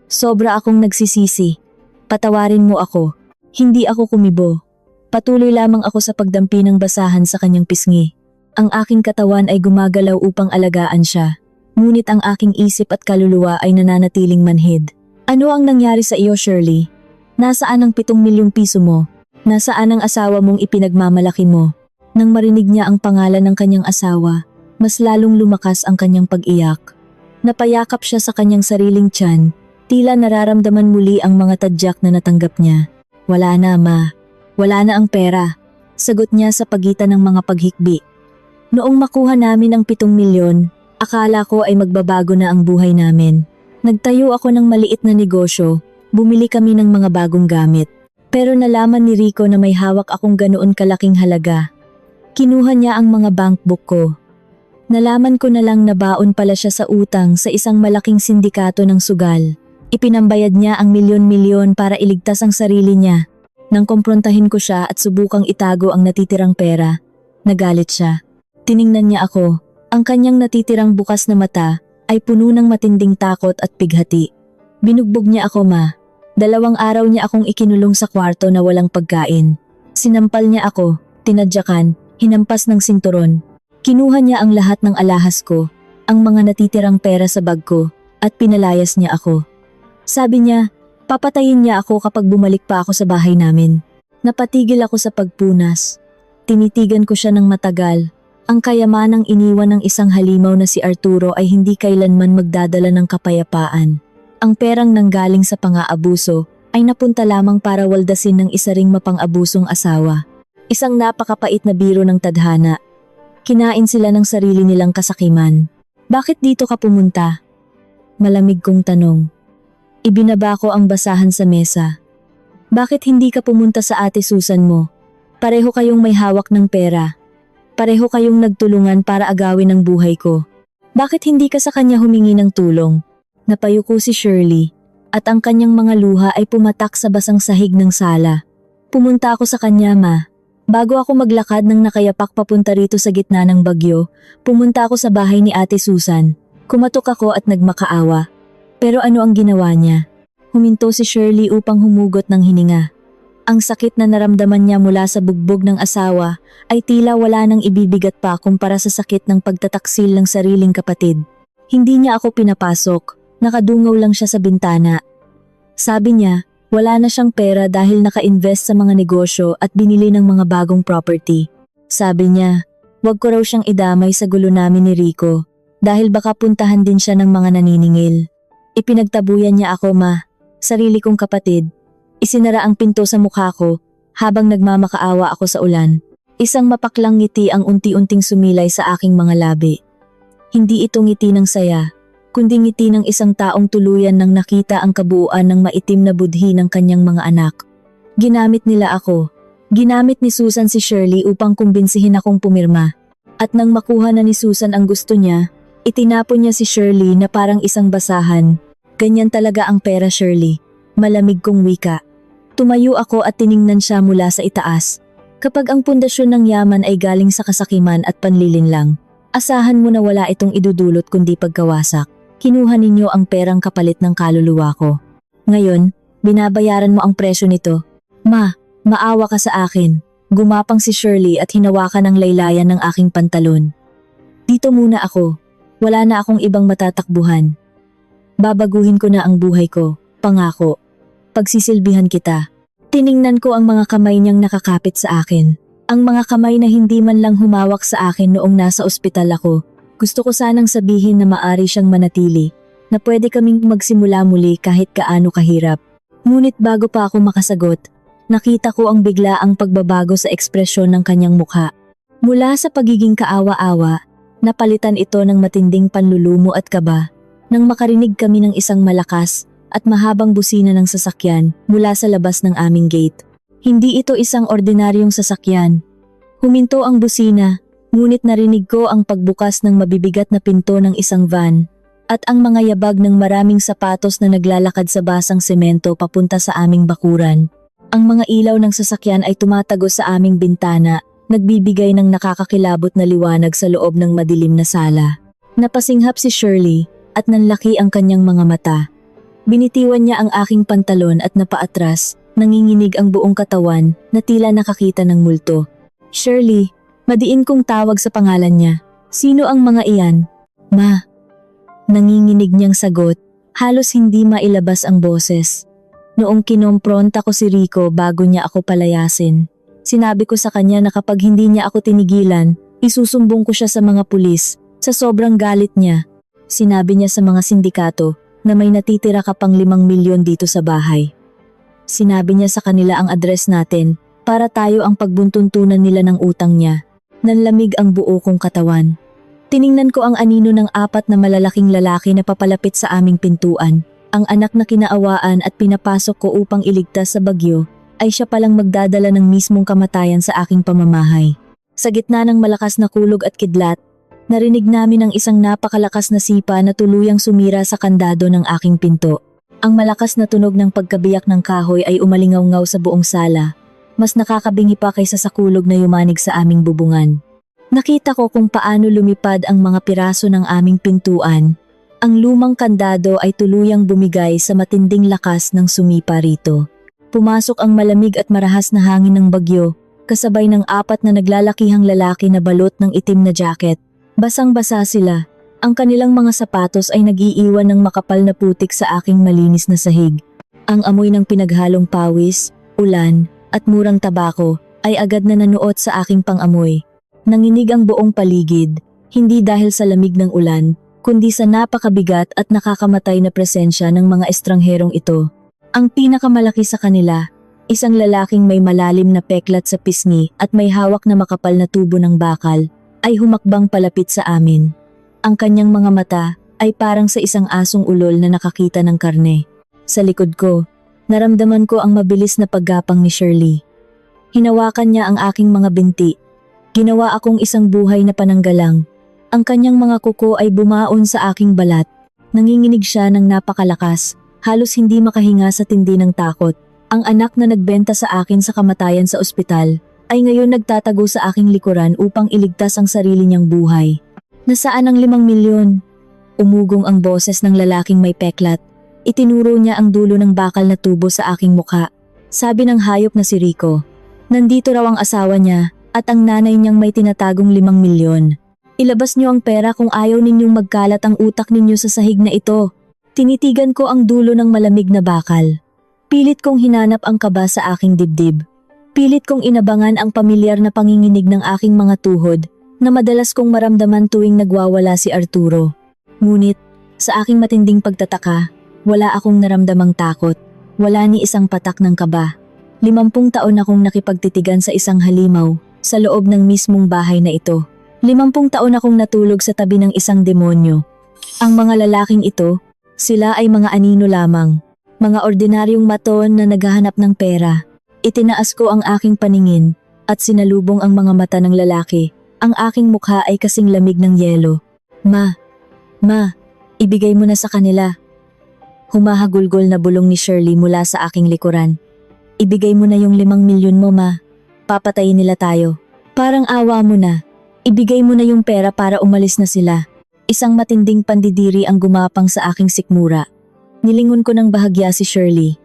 Sobra akong nagsisisi. Patawarin mo ako. Hindi ako kumibo. Patuloy lamang ako sa pagdampi ng basahan sa kanyang pisngi. Ang aking katawan ay gumagalaw upang alagaan siya. Ngunit ang aking isip at kaluluwa ay nananatiling manhid. Ano ang nangyari sa iyo, Shirley? Nasaan ang 7 milyong piso mo? Nasaan ang asawa mong ipinagmamalaki mo? Nang marinig niya ang pangalan ng kanyang asawa, mas lalong lumakas ang kanyang pag-iyak. Napayakap siya sa kanyang sariling tiyan, tila nararamdaman muli ang mga tadyak na natanggap niya. Wala na, ma. Wala na ang pera. Sagot niya sa pagitan ng mga paghikbi. Noong makuha namin ang 7 milyon, akala ko ay magbabago na ang buhay namin. Nagtayo ako ng maliit na negosyo, bumili kami ng mga bagong gamit. Pero nalaman ni Rico na may hawak akong ganoon kalaking halaga. Kinuha niya ang mga bankbook ko. Nalaman ko na lang na baon pala siya sa utang sa isang malaking sindikato ng sugal. Ipinambayad niya ang milyon-milyon para iligtas ang sarili niya. Nang kumprontahin ko siya at subukang itago ang natitirang pera, nagalit siya. Tiningnan niya ako. Ang kanyang natitirang bukas na mata ay puno ng matinding takot at pighati. Binugbog niya ako, ma. 2 araw niya akong ikinulong sa kwarto na walang pagkain. Sinampal niya ako, tinadyakan, hinampas ng sinturon. Kinuha niya ang lahat ng alahas ko, ang mga natitirang pera sa bag ko, at pinalayas niya ako. Sabi niya, papatayin niya ako kapag bumalik pa ako sa bahay namin. Napatigil ako sa pagpunas. Tinitigan ko siya ng matagal. Ang kayamanang iniwan ng isang halimaw na si Arturo ay hindi kailanman magdadala ng kapayapaan. Ang perang nanggaling sa pang-aabuso ay napunta lamang para waldasin ng isa ring mapang-abusong asawa. Isang napakapait na biro ng tadhana. Kinain sila ng sarili nilang kasakiman. Bakit dito ka pumunta? Malamig kong tanong. Ibinaba ko ang basahan sa mesa. Bakit hindi ka pumunta sa ate Susan mo? Pareho kayong may hawak ng pera. Pareho kayong nagtulungan para agawin ang buhay ko. Bakit hindi ka sa kanya humingi ng tulong? Napayuko si Shirley at ang kanyang mga luha ay pumatak sa basang sahig ng sala. Pumunta ako sa kanya, ma. Bago ako maglakad ng nakayapak papunta rito sa gitna ng bagyo, pumunta ako sa bahay ni Ate Susan. Kumatok ako at nagmakaawa. Pero ano ang ginawa niya? Huminto si Shirley upang humugot ng hininga. Ang sakit na naramdaman niya mula sa bugbog ng asawa ay tila wala nang ibibigat pa kumpara sa sakit ng pagtataksil ng sariling kapatid. Hindi niya ako pinapasok. Nakadungaw lang siya sa bintana. Sabi niya, wala na siyang pera dahil naka-invest sa mga negosyo at binili ng mga bagong property. Sabi niya, wag ko raw siyang idamay sa gulo namin ni Rico dahil baka puntahan din siya ng mga naniningil. Ipinagtabuyan niya ako, ma. Sarili kong kapatid. Isinara ang pinto sa mukha ko habang nagmamakaawa ako sa ulan. Isang mapaklang ngiti ang unti-unting sumilay sa aking mga labi. Hindi ito ngiti ng saya, kundi ngiti ng isang taong tuluyan nang nakita ang kabuuan ng maitim na budhi ng kanyang mga anak. Ginamit nila ako. Ginamit ni Susan si Shirley upang kumbinsihin akong pumirma. At nang makuha na ni Susan ang gusto niya, itinapon niya si Shirley na parang isang basahan. Ganyan talaga ang pera, Shirley. Malamig kong wika. Tumayo ako at tiningnan siya mula sa itaas. Kapag ang pundasyon ng yaman ay galing sa kasakiman at panlilinlang, asahan mo na wala itong idudulot kundi pagkawasak. Kinuha ninyo ang perang kapalit ng kaluluwa ko. Ngayon, binabayaran mo ang presyo nito. Ma, maawa ka sa akin. Gumapang si Shirley at hinawakan ang laylayan ng aking pantalon. Dito muna ako. Wala na akong ibang matatakbuhan. Babaguhin ko na ang buhay ko. Pangako. Pagsisilbihan kita. Tiningnan ko ang mga kamay niyang nakakapit sa akin. Ang mga kamay na hindi man lang humawak sa akin noong nasa ospital ako. Gusto ko sanang sabihin na maari siyang manatili, na pwede kaming magsimula muli kahit kaano kahirap. Ngunit bago pa ako makasagot, nakita ko ang biglaang pagbabago sa ekspresyon ng kanyang mukha. Mula sa pagiging kaawa-awa, napalitan ito ng matinding panlulumo at kaba, nang makarinig kami ng isang malakas at mahabang busina ng sasakyan mula sa labas ng aming gate. Hindi ito isang ordinaryong sasakyan. Huminto ang busina. Ngunit narinig ko ang pagbukas ng mabibigat na pinto ng isang van at ang mga yabag ng maraming sapatos na naglalakad sa basang semento papunta sa aming bakuran. Ang mga ilaw ng sasakyan ay tumatagos sa aming bintana, nagbibigay ng nakakakilabot na liwanag sa loob ng madilim na sala. Napasinghap si Shirley at nanlaki ang kanyang mga mata. Binitiwan niya ang aking pantalon at napaatras, nanginginig ang buong katawan na tila nakakita ng multo. Shirley, madiin kong tawag sa pangalan niya. Sino ang mga iyan? Ma. Nanginginig niyang sagot Halos hindi mailabas ang boses. Noong kinompronta ko si Rico bago niya ako palayasin, sinabi ko sa kanya na kapag hindi niya ako tinigilan, isusumbong ko siya sa mga pulis. Sa sobrang galit niya, sinabi niya sa mga sindikato na may natitira ka pang 5 milyon dito sa bahay. Sinabi niya sa kanila ang address natin para tayo ang pagbuntuntunan nila ng utang niya. Nanlamig ang buo kong katawan. Tiningnan ko ang anino ng 4 na malalaking lalaki na papalapit sa aming pintuan. Ang anak na kinaawaan at pinapasok ko upang iligtas sa bagyo ay siya palang magdadala ng mismong kamatayan sa aking pamamahay. Sa gitna ng malakas na kulog at kidlat, narinig namin ang isang napakalakas na sipa na tuluyang sumira sa kandado ng aking pinto. Ang malakas na tunog ng pagkabiyak ng kahoy ay umalingaw-ngaw sa buong sala. Mas nakakabingi pa kaysa sa kulog na yumanig sa aming bubungan. Nakita ko kung paano lumipad ang mga piraso ng aming pintuan. Ang lumang kandado ay tuluyang bumigay sa matinding lakas ng sumipa rito. Pumasok ang malamig at marahas na hangin ng bagyo, kasabay ng 4 na naglalakihang lalaki na balot ng itim na jacket. Basang-basa sila. Ang kanilang mga sapatos ay nag-iiwan ng makapal na putik sa aking malinis na sahig. Ang amoy ng pinaghalong pawis, ulan, at murang tabako ay agad na nanuot sa aking pangamoy. Nanginig ang buong paligid, hindi dahil sa lamig ng ulan, kundi sa napakabigat at nakakamatay na presensya ng mga estrangherong ito. Ang pinakamalaki sa kanila, isang lalaking may malalim na peklat sa pisngi at may hawak na makapal na tubo ng bakal, ay humakbang palapit sa amin. Ang kanyang mga mata ay parang sa isang asong ulol na nakakita ng karne. Sa likod ko, naramdaman ko ang mabilis na paggapang ni Shirley. Hinawakan niya ang aking mga binti. Ginawa akong isang buhay na pananggalang. Ang kanyang mga kuko ay bumaon sa aking balat. Nanginginig siya ng napakalakas, halos hindi makahinga sa tindi ng takot. Ang anak na nagbenta sa akin sa kamatayan sa ospital ay ngayon nagtatago sa aking likuran upang iligtas ang sarili niyang buhay. Nasaan ang 5 milyon? Umugong ang boses ng lalaking may peklat. Itinuro niya ang dulo ng bakal na tubo sa aking mukha. Sabi ng hayop na si Rico, nandito raw ang asawa niya at ang nanay niyang may tinatagong 5 milyon. Ilabas niyo ang pera kung ayaw ninyong magkalat ang utak ninyo sa sahig na ito. Tinitigan ko ang dulo ng malamig na bakal. Pilit kong hinanap ang kaba sa aking dibdib. Pilit kong inabangan ang pamilyar na panginginig ng aking mga tuhod na madalas kong maramdaman tuwing nagwawala si Arturo. Ngunit, sa aking matinding pagtataka, wala akong naramdamang takot. Wala ni isang patak ng kaba. 50 taon akong nakipagtitigan sa isang halimaw sa loob ng mismong bahay na ito. 50 taon akong natulog sa tabi ng isang demonyo. Ang mga lalaking ito, sila ay mga anino lamang. Mga ordinaryong maton na naghahanap ng pera. Itinaas ko ang aking paningin at sinalubong ang mga mata ng lalaki. Ang aking mukha ay kasing lamig ng yelo. Ma, ibigay mo na sa kanila. Humahagulgol na bulong ni Shirley mula sa aking likuran. Ibigay mo na yung 5 milyon mo, ma. Papatayin nila tayo. Parang awa mo na. Ibigay mo na yung pera para umalis na sila. Isang matinding pandidiri ang gumapang sa aking sikmura. Nilingon ko ng bahagya si Shirley.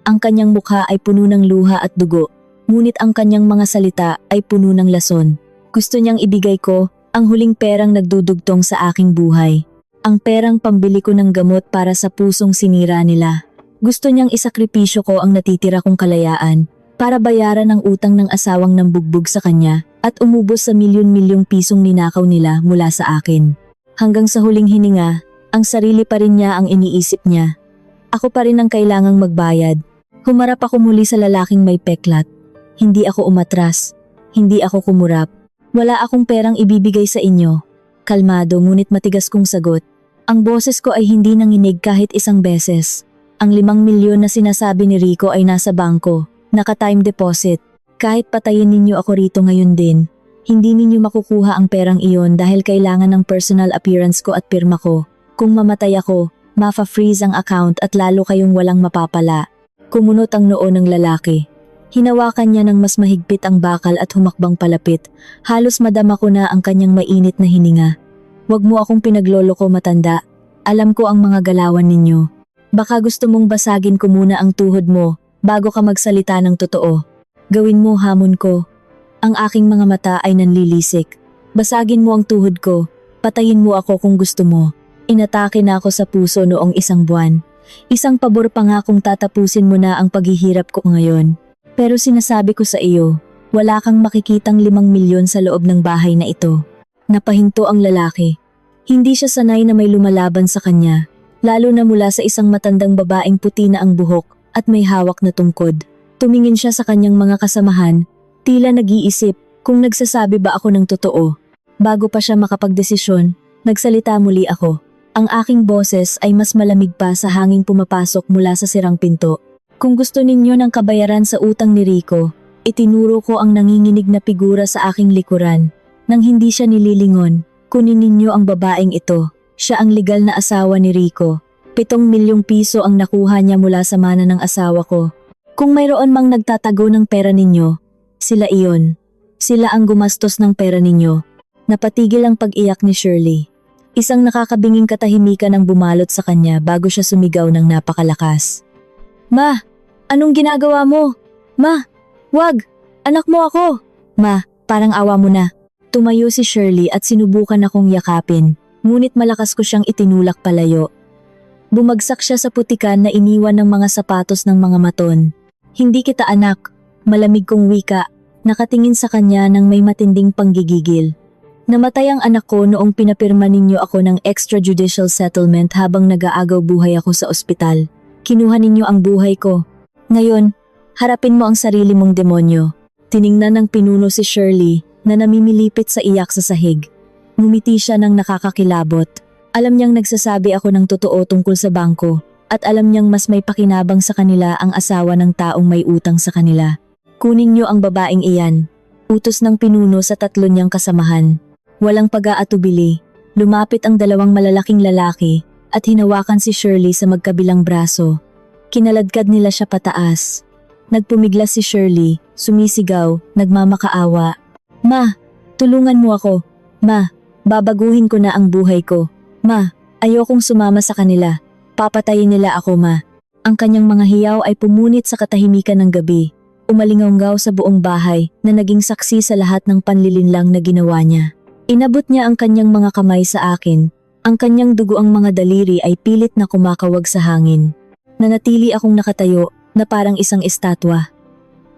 Ang kanyang mukha ay puno ng luha at dugo, ngunit ang kanyang mga salita ay puno ng lason. Gusto niyang ibigay ko ang huling perang nagdudugtong sa aking buhay. Ang perang pambili ko ng gamot para sa pusong sinira nila. Gusto niyang isakripisyo ko ang natitira kong kalayaan para bayaran ang utang ng asawang nambugbog sa kanya at umubos sa milyon-milyong pisong ninakaw nila mula sa akin. Hanggang sa huling hininga, ang sarili pa rin niya ang iniisip niya. Ako pa rin ang kailangang magbayad. Humarap ako muli sa lalaking may peklat. Hindi ako umatras. Hindi ako kumurap. Wala akong perang ibibigay sa inyo. Kalmado ngunit matigas kong sagot. Ang boses ko ay hindi nanginig kahit isang beses. Ang 5 milyon na sinasabi ni Rico ay nasa bangko. Naka-time deposit. Kahit patayin ninyo ako rito ngayon din, hindi ninyo makukuha ang perang iyon dahil kailangan ng personal appearance ko at pirma ko. Kung mamatay ako, mafa-freeze ang account at lalo kayong walang mapapala. Kumunot ang noo ng lalaki. Hinawakan niya ng mas mahigpit ang bakal at humakbang palapit. Halos madama ko na ang kanyang mainit na hininga. Huwag mo akong pinagloloko, matanda. Alam ko ang mga galawan ninyo. Baka gusto mong basagin ko muna ang tuhod mo bago ka magsalita ng totoo. Gawin mo, hamon ko. Ang aking mga mata ay nanlilisik. Basagin mo ang tuhod ko. Patayin mo ako kung gusto mo. Inatake na ako sa puso noong isang buwan. Isang pabor pa nga kung tatapusin mo na ang paghihirap ko ngayon. Pero sinasabi ko sa iyo, wala kang makikitang 5 milyon sa loob ng bahay na ito. Napahinto ang lalaki. Hindi siya sanay na may lumalaban sa kanya, lalo na mula sa isang matandang babaeng puti na ang buhok at may hawak na tungkod. Tumingin siya sa kanyang mga kasamahan, tila nag-iisip kung nagsasabi ba ako ng totoo. Bago pa siya makapagdesisyon, nagsalita muli ako. Ang aking boses ay mas malamig pa sa hanging pumapasok mula sa sirang pinto. Kung gusto ninyo ng kabayaran sa utang ni Rico, itinuro ko ang nanginginig na figura sa aking likuran. Nang hindi siya nililingon, kunin ninyo ang babaeng ito. Siya ang legal na asawa ni Rico. 7 milyong piso ang nakuha niya mula sa mana ng asawa ko. Kung mayroon mang nagtatago ng pera ninyo, sila iyon. Sila ang gumastos ng pera ninyo. Napatigil ang pag-iyak ni Shirley. Isang nakakabinging katahimikan ang bumalot sa kanya bago siya sumigaw ng napakalakas. Ma, anong ginagawa mo? Ma, wag! Anak mo ako! Ma, parang awa mo na. Tumayo si Shirley at sinubukan akong yakapin, ngunit malakas ko siyang itinulak palayo. Bumagsak siya sa putikan na iniwan ng mga sapatos ng mga maton. Hindi kita anak, malamig kong wika, nakatingin sa kanya ng may matinding panggigigil. Namatay ang anak ko noong pinapirma ninyo ako ng extrajudicial settlement habang nag-aagaw buhay ako sa ospital. Kinuha ninyo ang buhay ko. Ngayon, harapin mo ang sarili mong demonyo. Tiningnan ng pinuno si Shirley na namimilipit sa iyak sa sahig. Ngumiti siya ng nakakakilabot. Alam niyang nagsasabi ako ng totoo tungkol sa bangko at alam niyang mas may pakinabang sa kanila ang asawa ng taong may utang sa kanila. Kunin niyo ang babaeng iyan. Utos ng pinuno sa 3 niyang kasamahan. Walang pag-aatubili, lumapit ang 2 malalaking lalaki at hinawakan si Shirley sa magkabilang braso. Kinaladkad nila siya pataas. Nagpumiglas si Shirley, sumisigaw, nagmamakaawa. Ma, tulungan mo ako. Ma, babaguhin ko na ang buhay ko. Ma, ayokong sumama sa kanila. Papatayin nila ako, ma. Ang kanyang mga hiyaw ay pumunit sa katahimikan ng gabi. Umalingawgaw sa buong bahay na naging saksi sa lahat ng panlilinlang na ginawa niya. Inabot niya ang kanyang mga kamay sa akin. Ang kanyang dugoang mga daliri ay pilit na kumakawag sa hangin. Nanatili akong nakatayo na parang isang estatwa.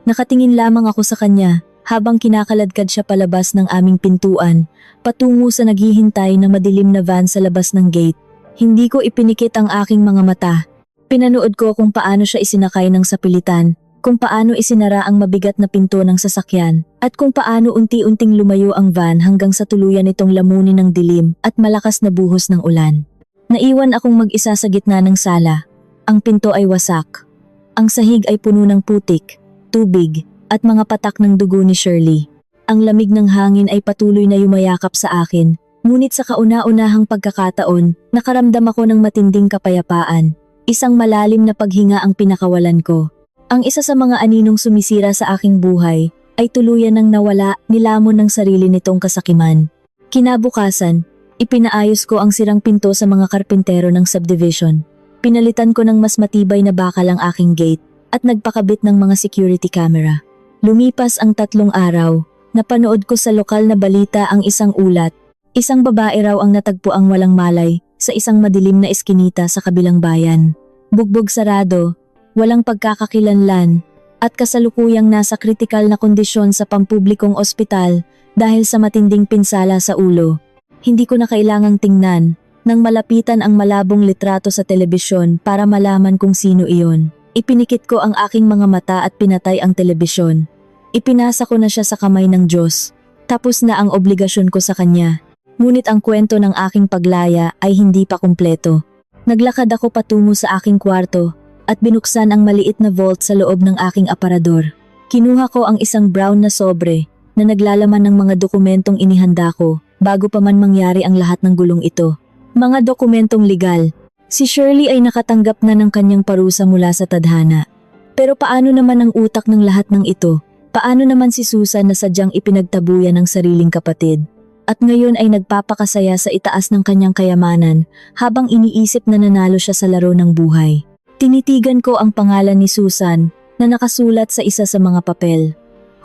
Nakatingin lamang ako sa kanya habang kinakaladkad siya palabas ng aming pintuan, patungo sa naghihintay na madilim na van sa labas ng gate. Hindi ko ipinikit ang aking mga mata. Pinanood ko kung paano siya isinakay ng sapilitan, kung paano isinara ang mabigat na pinto ng sasakyan, at kung paano unti-unting lumayo ang van hanggang sa tuluyan itong lamunin ng dilim at malakas na buhos ng ulan. Naiwan akong mag-isa sa gitna ng sala. Ang pinto ay wasak. Ang sahig ay puno ng putik, tubig, at mga patak ng dugo ni Shirley. Ang lamig ng hangin ay patuloy na yumayakap sa akin, ngunit sa kauna-unahang pagkakataon, nakaramdam ako ng matinding kapayapaan. Isang malalim na paghinga ang pinakawalan ko. Ang isa sa mga aninong sumisira sa aking buhay ay tuluyan ng nawala, nilamon ng sarili nitong kasakiman. Kinabukasan, ipinaayos ko ang sirang pinto sa mga karpintero ng subdivision. Pinalitan ko ng mas matibay na bakal ang aking gate at nagpakabit ng mga security camera. Lumipas ang 3 araw, napanood ko sa lokal na balita ang isang ulat. Isang babae raw ang natagpuang walang malay sa isang madilim na eskinita sa kabilang bayan. Bugbog sarado, walang pagkakakilanlan, at kasalukuyang nasa kritikal na kondisyon sa pampublikong ospital dahil sa matinding pinsala sa ulo. Hindi ko na kailangang tingnan nang malapitan ang malabong litrato sa telebisyon para malaman kung sino iyon. Ipinikit ko ang aking mga mata at pinatay ang telebisyon. Ipinasa ko na siya sa kamay ng Diyos. Tapos na ang obligasyon ko sa kanya. Ngunit ang kwento ng aking paglaya ay hindi pa kumpleto. Naglakad ako patungo sa aking kwarto at binuksan ang maliit na vault sa loob ng aking aparador. Kinuha ko ang isang brown na sobre na naglalaman ng mga dokumentong inihanda ko bago pa man mangyari ang lahat ng gulong ito. Mga dokumentong legal. Si Shirley ay nakatanggap na ng kanyang parusa mula sa tadhana. Pero paano naman ang utak ng lahat ng ito? Paano naman si Susan na sadyang ipinagtabuyan ng sariling kapatid? At ngayon ay nagpapakasaya sa itaas ng kanyang kayamanan habang iniisip na nanalo siya sa laro ng buhay. Tinitigan ko ang pangalan ni Susan na nakasulat sa isa sa mga papel.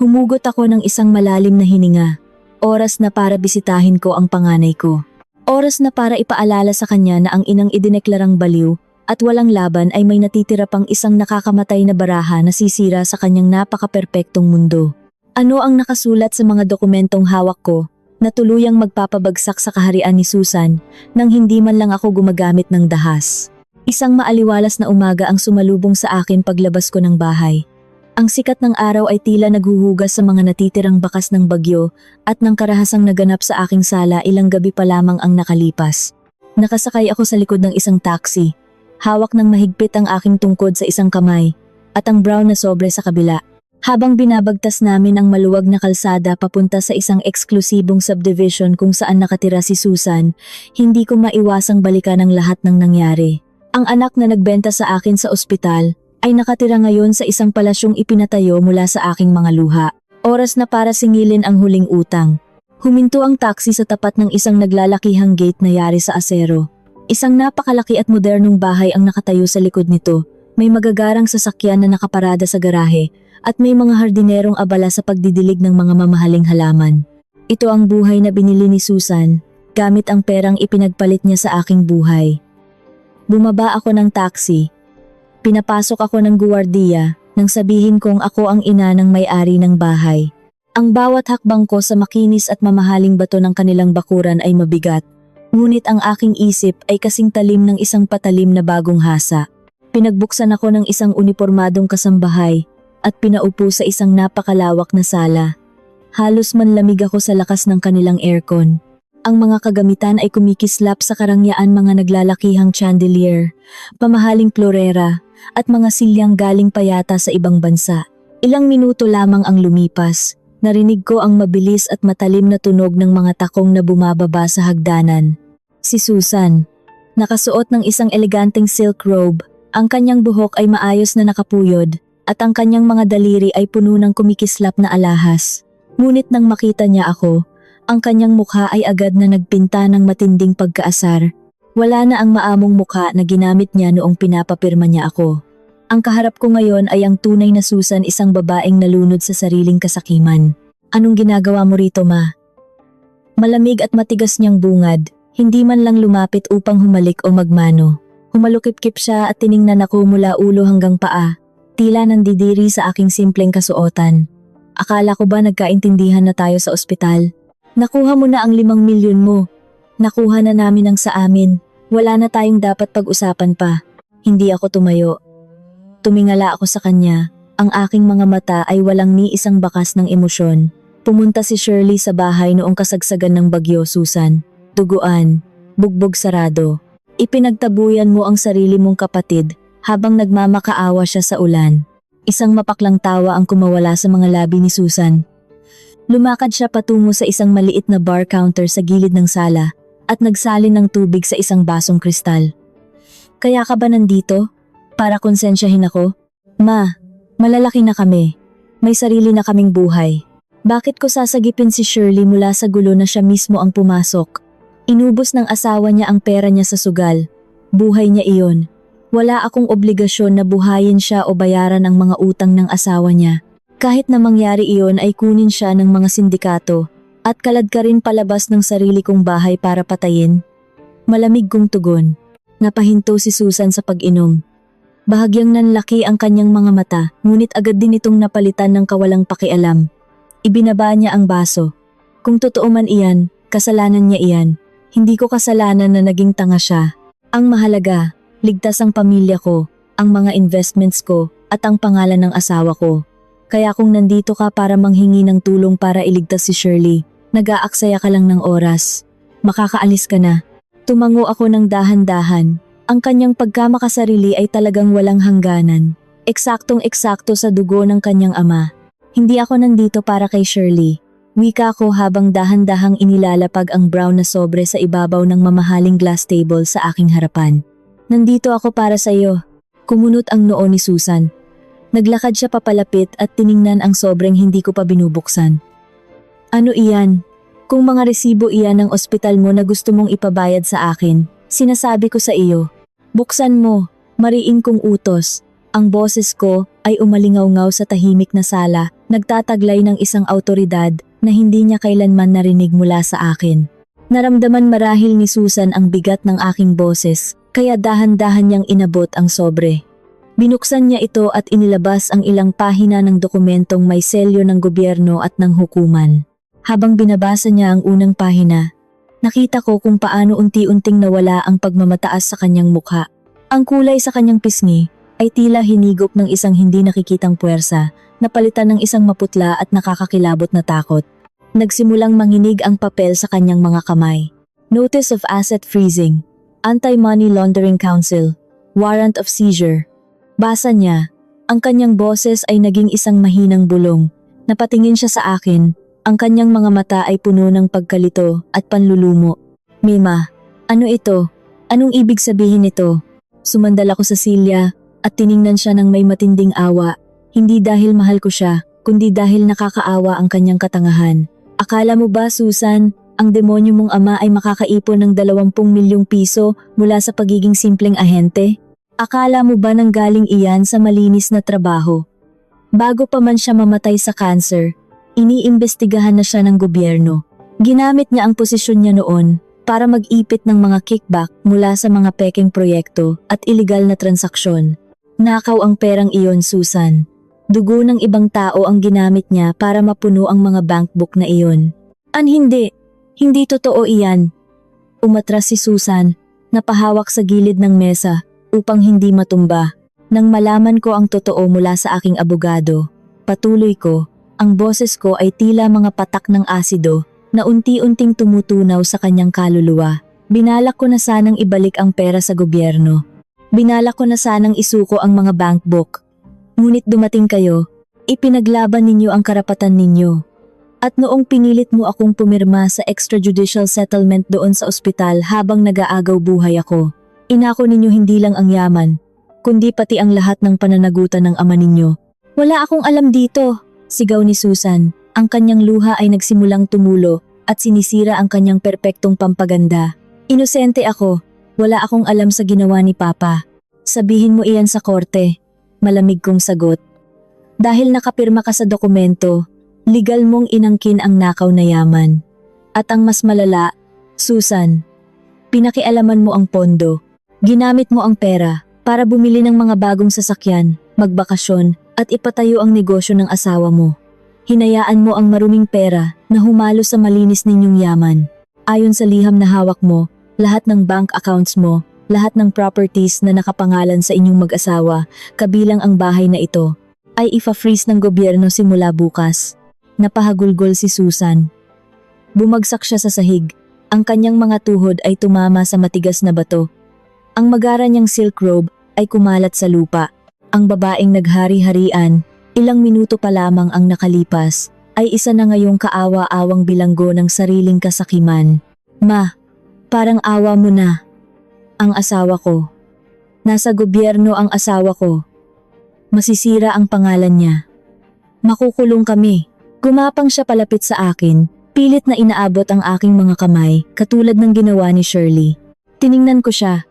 Humugot ako ng isang malalim na hininga. Oras na para bisitahin ko ang panganay ko. Oras na para ipaalala sa kanya na ang inang idineklarang baliw at walang laban ay may natitira pang isang nakakamatay na baraha na sisira sa kanyang napaka-perpektong mundo. Ano ang nakasulat sa mga dokumentong hawak ko na tuluyang magpapabagsak sa kaharian ni Susan nang hindi man lang ako gumagamit ng dahas? Isang maaliwalas na umaga ang sumalubong sa akin paglabas ko ng bahay. Ang sikat ng araw ay tila naghuhugas sa mga natitirang bakas ng bagyo at ng karahasang naganap sa aking sala ilang gabi pa lamang ang nakalipas. Nakasakay ako sa likod ng isang taxi. Hawak ng mahigpit ang aking tungkod sa isang kamay at ang brown na sobre sa kabila. Habang binabagtas namin ang maluwag na kalsada papunta sa isang eksklusibong subdivision kung saan nakatira si Susan, hindi ko maiwasang balikan ang lahat ng nangyari. Ang anak na nagbenta sa akin sa ospital ay nakatira ngayon sa isang palasyong ipinatayo mula sa aking mga luha. Oras na para singilin ang huling utang. Huminto ang taxi sa tapat ng isang naglalakihang gate na yari sa asero. Isang napakalaki at modernong bahay ang nakatayo sa likod nito. May magagarang sasakyan na nakaparada sa garahe at may mga hardinerong abala sa pagdidilig ng mga mamahaling halaman. Ito ang buhay na binili ni Susan gamit ang perang ipinagpalit niya sa aking buhay. Bumaba ako ng taxi. Pinapasok ako ng guwardiya nang sabihin kong ako ang ina ng may-ari ng bahay. Ang bawat hakbang ko sa makinis at mamahaling bato ng kanilang bakuran ay mabigat. Ngunit ang aking isip ay kasing talim ng isang patalim na bagong hasa. Pinagbuksan ako ng isang unipormadong kasambahay at pinaupo sa isang napakalawak na sala. Halos manlamig ako sa lakas ng kanilang aircon. Ang mga kagamitan ay kumikislap sa karangyaan mga naglalakihang chandelier, pamahaling florera, at mga silyang galing payata sa ibang bansa. Ilang minuto lamang ang lumipas. Narinig ko ang mabilis at matalim na tunog ng mga takong na bumababa sa hagdanan. Si Susan, nakasuot ng isang eleganteng silk robe, ang kanyang buhok ay maayos na nakapuyod, at ang kanyang mga daliri ay puno ng kumikislap na alahas. Ngunit nang makita niya ako, ang kanyang mukha ay agad na nagpinta ng matinding pagkaasar. Wala na ang maamong mukha na ginamit niya noong pinapapirma niya ako. Ang kaharap ko ngayon ay ang tunay na Susan, isang babaeng nalunod sa sariling kasakiman. Anong ginagawa mo rito, ma? Malamig at matigas niyang bungad, hindi man lang lumapit upang humalik o magmano. Humalukip-kip siya at tiningnan ako mula ulo hanggang paa, tila nandidiri sa aking simpleng kasuotan. Akala ko ba nagkaintindihan na tayo sa ospital? Nakuha mo na ang 5 milyon mo. Nakuha na namin ang sa amin. Wala na tayong dapat pag-usapan pa. Hindi ako tumayo. Tumingala ako sa kanya. Ang aking mga mata ay walang ni isang bakas ng emosyon. Pumunta si Shirley sa bahay noong kasagsagan ng bagyo, Susan. Duguan, bugbog sarado. Ipinagtabuyan mo ang sarili mong kapatid habang nagmamakaawa siya sa ulan. Isang mapaklang tawa ang kumawala sa mga labi ni Susan. Lumakad siya patungo sa isang maliit na bar counter sa gilid ng sala at nagsalin ng tubig sa isang basong kristal. Kaya ka ba nandito? Para konsensyahin ako? Ma, malalaki na kami. May sarili na kaming buhay. Bakit ko sasagipin si Shirley mula sa gulo na siya mismo ang pumasok? Inubos ng asawa niya ang pera niya sa sugal. Buhay niya iyon. Wala akong obligasyon na buhayin siya o bayaran ang mga utang ng asawa niya. Kahit na mangyari iyon ay kunin siya ng mga sindikato at kalad ka rin palabas ng sarili kong bahay para patayin. Malamig kong tugon. Napahinto si Susan sa pag-inom. Bahagyang nanlaki ang kanyang mga mata, ngunit agad din itong napalitan ng kawalang pakialam. Ibinaba niya ang baso. Kung totoo man iyan, kasalanan niya iyan. Hindi ko kasalanan na naging tanga siya. Ang mahalaga, ligtas ang pamilya ko, ang mga investments ko, at ang pangalan ng asawa ko. Kaya kung nandito ka para manghingi ng tulong para iligtas si Shirley, nag-aaksaya ka lang ng oras. Makakaalis ka na. Tumango ako ng dahan-dahan. Ang kanyang pagkamakasarili ay talagang walang hangganan. Eksaktong-eksakto sa dugo ng kanyang ama. Hindi ako nandito para kay Shirley. Wika ko habang dahan-dahang inilalapag ang brown na sobre sa ibabaw ng mamahaling glass table sa aking harapan. Nandito ako para sa iyo. Kumunot ang noo ni Susan. Naglakad siya papalapit at tiningnan ang sobreng hindi ko pa binubuksan. Ano iyan? Kung mga resibo iyan ng ospital mo na gusto mong ipabayad sa akin, sinasabi ko sa iyo. Buksan mo, mariin kong utos. Ang boses ko ay umalingaw-ngaw sa tahimik na sala, nagtataglay ng isang awtoridad na hindi niya kailanman narinig mula sa akin. Naramdaman marahil ni Susan ang bigat ng aking boses, kaya dahan-dahan niyang inabot ang sobre. Binuksan niya ito at inilabas ang ilang pahina ng dokumentong may selyo ng gobyerno at ng hukuman. Habang binabasa niya ang unang pahina, nakita ko kung paano unti-unting nawala ang pagmamataas sa kanyang mukha. Ang kulay sa kanyang pisngi ay tila hinigop ng isang hindi nakikitang puwersa, napalitan ng isang maputla at nakakakilabot na takot. Nagsimulang manginig ang papel sa kanyang mga kamay. Notice of Asset Freezing, Anti-Money Laundering Council, Warrant of Seizure. Basa niya, ang kanyang boses ay naging isang mahinang bulong. Napatingin siya sa akin, ang kanyang mga mata ay puno ng pagkalito at panlulumo. Mima, ano ito? Anong ibig sabihin nito? Sumandal ako sa silya at tiningnan siya ng may matinding awa. Hindi dahil mahal ko siya, kundi dahil nakakaawa ang kanyang katangahan. Akala mo ba, Susan, ang demonyo mong ama ay makakaipon ng 20 milyong piso mula sa pagiging simpleng ahente? Akala mo ba nanggaling iyan sa malinis na trabaho? Bago pa man siya mamatay sa cancer, iniimbestigahan na siya ng gobyerno. Ginamit niya ang posisyon niya noon para mag-ipit ng mga kickback mula sa mga pekeng proyekto at iligal na transaksyon. Nakaw ang perang iyon, Susan. Dugo ng ibang tao ang ginamit niya para mapuno ang mga bankbook na iyon. Hindi. Hindi totoo iyan. Umatras si Susan, napahawak sa gilid ng mesa upang hindi matumba. Nang malaman ko ang totoo mula sa aking abogado, patuloy ko, ang boses ko ay tila mga patak ng asido na unti-unting tumutunaw sa kanyang kaluluwa. Binalak ko na sanang ibalik ang pera sa gobyerno. Binalak ko na sanang isuko ang mga bankbook. Ngunit dumating kayo, ipinaglaban ninyo ang karapatan ninyo. At noong pinilit mo akong pumirma sa extrajudicial settlement doon sa ospital habang nag-aagaw buhay ako, inako ninyo hindi lang ang yaman, kundi pati ang lahat ng pananagutan ng ama ninyo. Wala akong alam dito, sigaw ni Susan. Ang kanyang luha ay nagsimulang tumulo at sinisira ang kanyang perpektong pampaganda. Inosente ako, wala akong alam sa ginawa ni Papa. Sabihin mo iyan sa korte. Malamig kong sagot. Dahil nakapirma ka sa dokumento, legal mong inangkin ang nakaw na yaman. At ang mas malala, Susan, pinakialaman mo ang pondo. Ginamit mo ang pera para bumili ng mga bagong sasakyan, magbakasyon, at ipatayo ang negosyo ng asawa mo. Hinayaan mo ang maruming pera na humalo sa malinis ninyong yaman. Ayon sa liham na hawak mo, lahat ng bank accounts mo, lahat ng properties na nakapangalan sa inyong mag-asawa, kabilang ang bahay na ito, ay ifa-freeze ng gobyerno simula bukas. Napahagulgol si Susan. Bumagsak siya sa sahig. Ang kanyang mga tuhod ay tumama sa matigas na bato. Ang magara niyang silk robe ay kumalat sa lupa. Ang babaeng naghari-harian, ilang minuto pa lamang ang nakalipas, ay isa na ngayong kaawa-awang bilanggo ng sariling kasakiman. Ma, parang awa mo na. Ang asawa ko. Nasa gobyerno ang asawa ko. Masisira ang pangalan niya. Makukulong kami. Gumapang siya palapit sa akin, pilit na inaabot ang aking mga kamay, katulad ng ginawa ni Shirley. Tiningnan ko siya.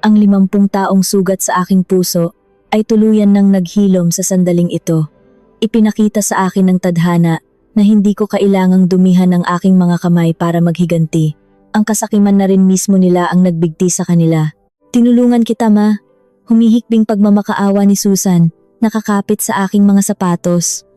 Ang 50 taong sugat sa aking puso ay tuluyan nang naghilom sa sandaling ito. Ipinakita sa akin ng tadhana na hindi ko kailangang dumihan ng aking mga kamay para maghiganti. Ang kasakiman na rin mismo nila ang nagbigti sa kanila. Tinulungan kita, Ma. Humihikbing pagmamakaawa ni Susan, nakakapit sa aking mga sapatos.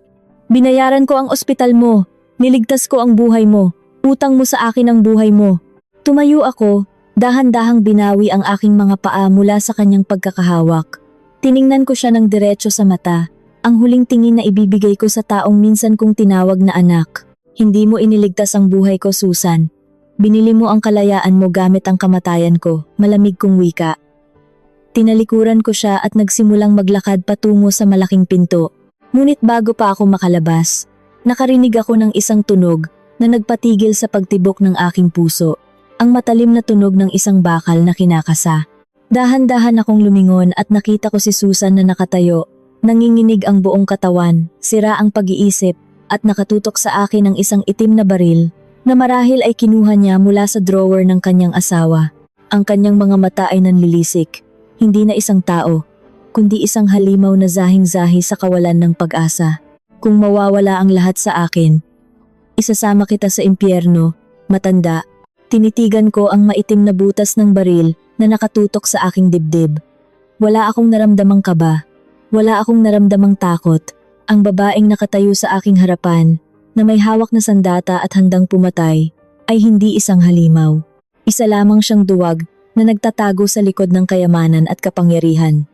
Binayaran ko ang ospital mo. Niligtas ko ang buhay mo. Utang mo sa akin ang buhay mo. Tumayo ako, dahan-dahang binawi ang aking mga paa mula sa kanyang pagkakahawak. Tiningnan ko siya ng diretso sa mata, ang huling tingin na ibibigay ko sa taong minsan kong tinawag na anak. Hindi mo iniligtas ang buhay ko, Susan. Binili mo ang kalayaan mo gamit ang kamatayan ko, malamig kong wika. Tinalikuran ko siya at nagsimulang maglakad patungo sa malaking pinto. Ngunit bago pa ako makalabas, nakarinig ako ng isang tunog na nagpatigil sa pagtibok ng aking puso. Ang matalim na tunog ng isang bakal na kinakasa. Dahan-dahan akong lumingon at nakita ko si Susan na nakatayo. Nanginginig ang buong katawan, sira ang pag-iisip at nakatutok sa akin ang isang itim na baril na marahil ay kinuha niya mula sa drawer ng kanyang asawa. Ang kanyang mga mata ay nanlilisik, hindi na isang tao, kundi isang halimaw na zahing-zahi sa kawalan ng pag-asa. Kung mawawala ang lahat sa akin, isasama kita sa impyerno, matanda, Tinitigan ko ang maitim na butas ng baril na nakatutok sa aking dibdib. Wala akong naramdamang kaba. Wala akong naramdamang takot. Ang babaeng nakatayo sa aking harapan, na may hawak na sandata at handang pumatay, ay hindi isang halimaw. Isa lamang siyang duwag na nagtatago sa likod ng kayamanan at kapangyarihan.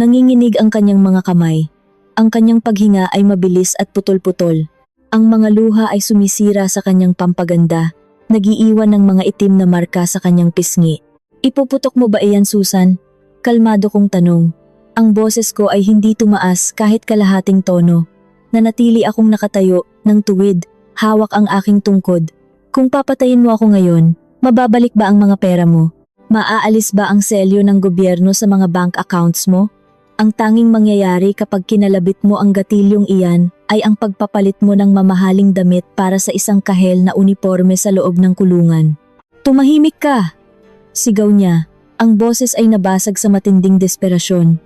Nanginginig ang kanyang mga kamay. Ang kanyang paghinga ay mabilis at putol-putol. Ang mga luha ay sumisira sa kanyang pampaganda, nagiiwan ng mga itim na marka sa kanyang pisngi. Ipuputok mo ba iyan, Susan? Kalmado kong tanong. Ang boses ko ay hindi tumaas kahit kalahating tono. Nanatili akong nakatayo, ng tuwid, hawak ang aking tungkod. Kung papatayin mo ako ngayon, mababalik ba ang mga pera mo? Maaalis ba ang selyo ng gobyerno sa mga bank accounts mo? Ang tanging mangyayari kapag kinalabit mo ang gatilyong iyan ay ang pagpapalit mo ng mamahaling damit para sa isang kahel na uniforme sa loob ng kulungan. Tumahimik ka! Sigaw niya. Ang boses ay nabasag sa matinding desperasyon.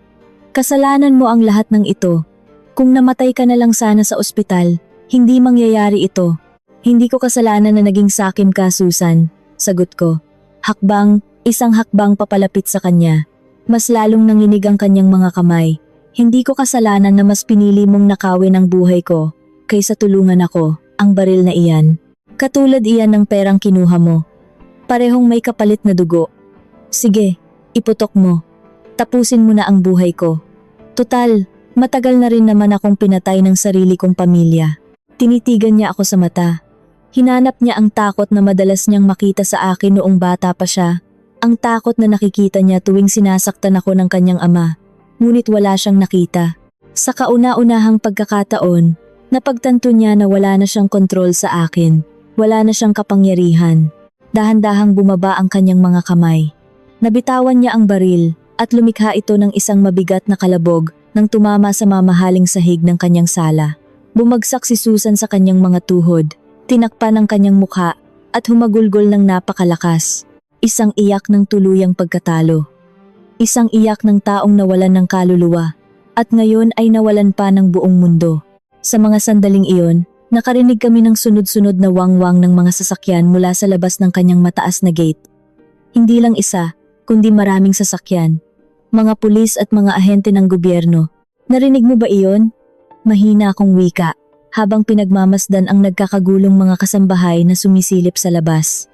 Kasalanan mo ang lahat ng ito. Kung namatay ka na lang sana sa ospital, hindi mangyayari ito. Hindi ko kasalanan na naging sakim ka, Susan. Sagot ko. Isang hakbang papalapit sa kanya. Mas lalong nanginig ang kanyang mga kamay. Hindi ko kasalanan na mas pinili mong nakawin ang buhay ko, kaysa tulungan ako, ang baril na iyan. Katulad iyan ng perang kinuha mo. Parehong may kapalit na dugo. Sige, iputok mo. Tapusin mo na ang buhay ko. Tutal, matagal na rin naman akong pinatay ng sarili kong pamilya. Tinitigan niya ako sa mata. Hinanap niya ang takot na madalas niyang makita sa akin noong bata pa siya. Ang takot na nakikita niya tuwing sinasaktan ako ng kanyang ama. Ngunit wala siyang nakita. Sa kauna-unahang pagkakataon, napagtanto niya na wala na siyang kontrol sa akin. Wala na siyang kapangyarihan. Dahan-dahang bumaba ang kanyang mga kamay. Nabitawan niya ang baril at lumikha ito ng isang mabigat na kalabog nang tumama sa mamahaling sahig ng kanyang sala. Bumagsak si Susan sa kanyang mga tuhod, tinakpan ang kanyang mukha at humagulgol ng napakalakas. Isang iyak ng tuluyang pagkatalo. Isang iyak ng taong nawalan ng kaluluwa at ngayon ay nawalan pa ng buong mundo. Sa mga sandaling iyon, nakarinig kami ng sunod-sunod na wangwang ng mga sasakyan mula sa labas ng kanyang mataas na gate. Hindi lang isa, kundi maraming sasakyan. Mga pulis at mga ahente ng gobyerno. Narinig mo ba iyon? Mahina akong wika, habang pinagmamasdan ang nagkakagulong mga kasambahay na sumisilip sa labas.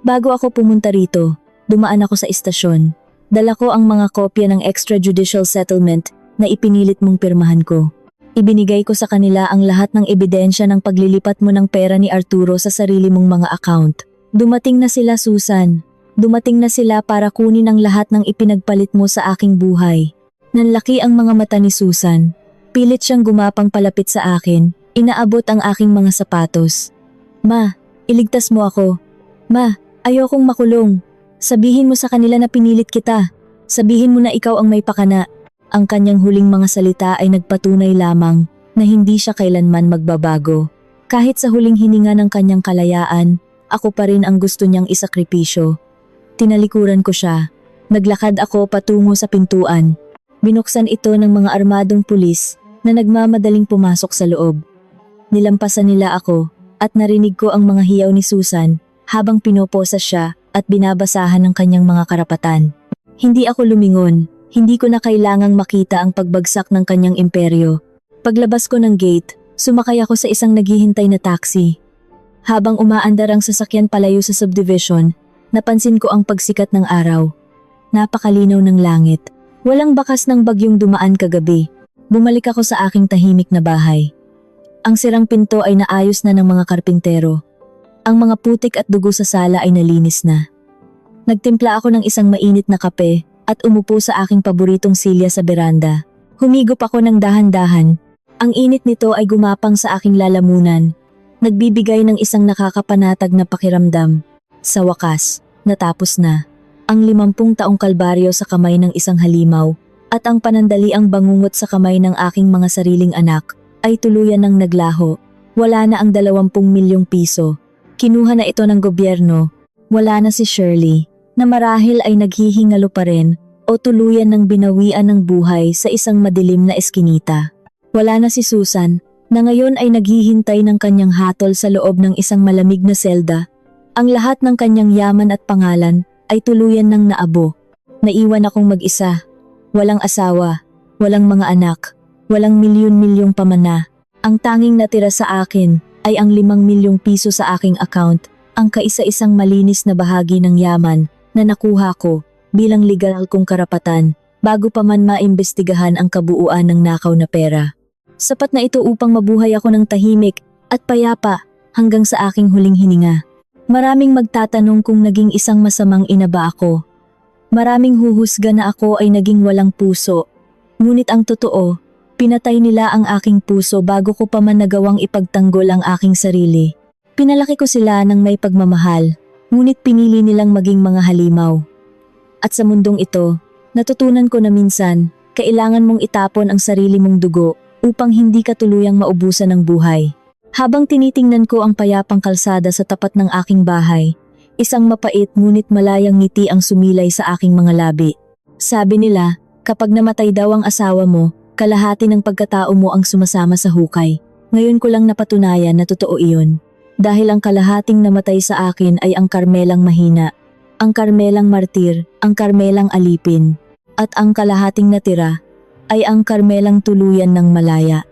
Bago ako pumunta rito, dumaan ako sa istasyon. Dala ko ang mga kopya ng extrajudicial settlement na ipinilit mong pirmahan ko. Ibinigay ko sa kanila ang lahat ng ebidensya ng paglilipat mo ng pera ni Arturo sa sarili mong mga account. Dumating na sila, Susan. Dumating na sila para kunin ang lahat ng ipinagpalit mo sa aking buhay. Nanlaki ang mga mata ni Susan. Pilit siyang gumapang palapit sa akin. Inaabot ang aking mga sapatos. Ma, iligtas mo ako. Ma, ayokong makulong. Sabihin mo sa kanila na pinilit kita. Sabihin mo na ikaw ang may pakana. Ang kanyang huling mga salita ay nagpatunay lamang na hindi siya kailanman magbabago. Kahit sa huling hininga ng kanyang kalayaan, ako pa rin ang gusto niyang isakripisyo. Tinalikuran ko siya. Naglakad ako patungo sa pintuan. Binuksan ito ng mga armadong pulis na nagmamadaling pumasok sa loob. Nilampasan nila ako at narinig ko ang mga hiyaw ni Susan habang pinoposa siya at binabasahan ng kanyang mga karapatan. Hindi ako lumingon. Hindi ko na kailangang makita ang pagbagsak ng kanyang imperyo. Paglabas ko ng gate, sumakay ako sa isang naghihintay na taxi. Habang umaandar ang sasakyan palayo sa subdivision, napansin ko ang pagsikat ng araw. Napakalinaw ng langit. Walang bakas ng bagyong dumaan kagabi. Bumalik ako sa aking tahimik na bahay. Ang sirang pinto ay naayos na ng mga karpintero. Ang mga putik at dugo sa sala ay nalinis na. Nagtimpla ako ng isang mainit na kape at umupo sa aking paboritong silya sa beranda. Humigop ako ng dahan-dahan. Ang init nito ay gumapang sa aking lalamunan. Nagbibigay ng isang nakakapanatag na pakiramdam. Sa wakas, natapos na. Ang 50 taong kalbaryo sa kamay ng isang halimaw at ang panandaliang bangungot sa kamay ng aking mga sariling anak ay tuluyan ng naglaho. Wala na ang 20 milyong piso. Kinuha na ito ng gobyerno. Wala na si Shirley, na marahil ay naghihingalo pa rin o tuluyan ng binawian ng buhay sa isang madilim na eskinita. Wala na si Susan, na ngayon ay naghihintay ng kanyang hatol sa loob ng isang malamig na selda Ang lahat ng kanyang yaman at pangalan ay tuluyan ng naabo. Naiwan akong mag-isa. Walang asawa, walang mga anak, walang milyon-milyong pamana. Ang tanging natira sa akin ay ang 5 milyong piso sa aking account, ang kaisa-isang malinis na bahagi ng yaman na nakuha ko bilang legal kong karapatan bago pa man maimbestigahan ang kabuuan ng nakaw na pera. Sapat na ito upang mabuhay ako ng tahimik at payapa hanggang sa aking huling hininga. Maraming magtatanong kung naging isang masamang ina ba ako. Maraming huhusga na ako ay naging walang puso. Ngunit ang totoo, pinatay nila ang aking puso bago ko pa man nagawang ipagtanggol ang aking sarili. Pinalaki ko sila ng may pagmamahal, ngunit pinili nilang maging mga halimaw. At sa mundong ito, natutunan ko na minsan, kailangan mong itapon ang sarili mong dugo upang hindi ka tuluyang maubusan ng buhay. Habang tinitingnan ko ang payapang kalsada sa tapat ng aking bahay, isang mapait ngunit malayang ngiti ang sumilay sa aking mga labi. Sabi nila, kapag namatay daw ang asawa mo, kalahati ng pagkatao mo ang sumasama sa hukay. Ngayon ko lang napatunayan na totoo iyon. Dahil ang kalahating namatay sa akin ay ang Carmelang mahina, ang Carmelang martir, ang Carmelang alipin, at ang kalahating natira ay ang Carmelang tuluyan ng malaya.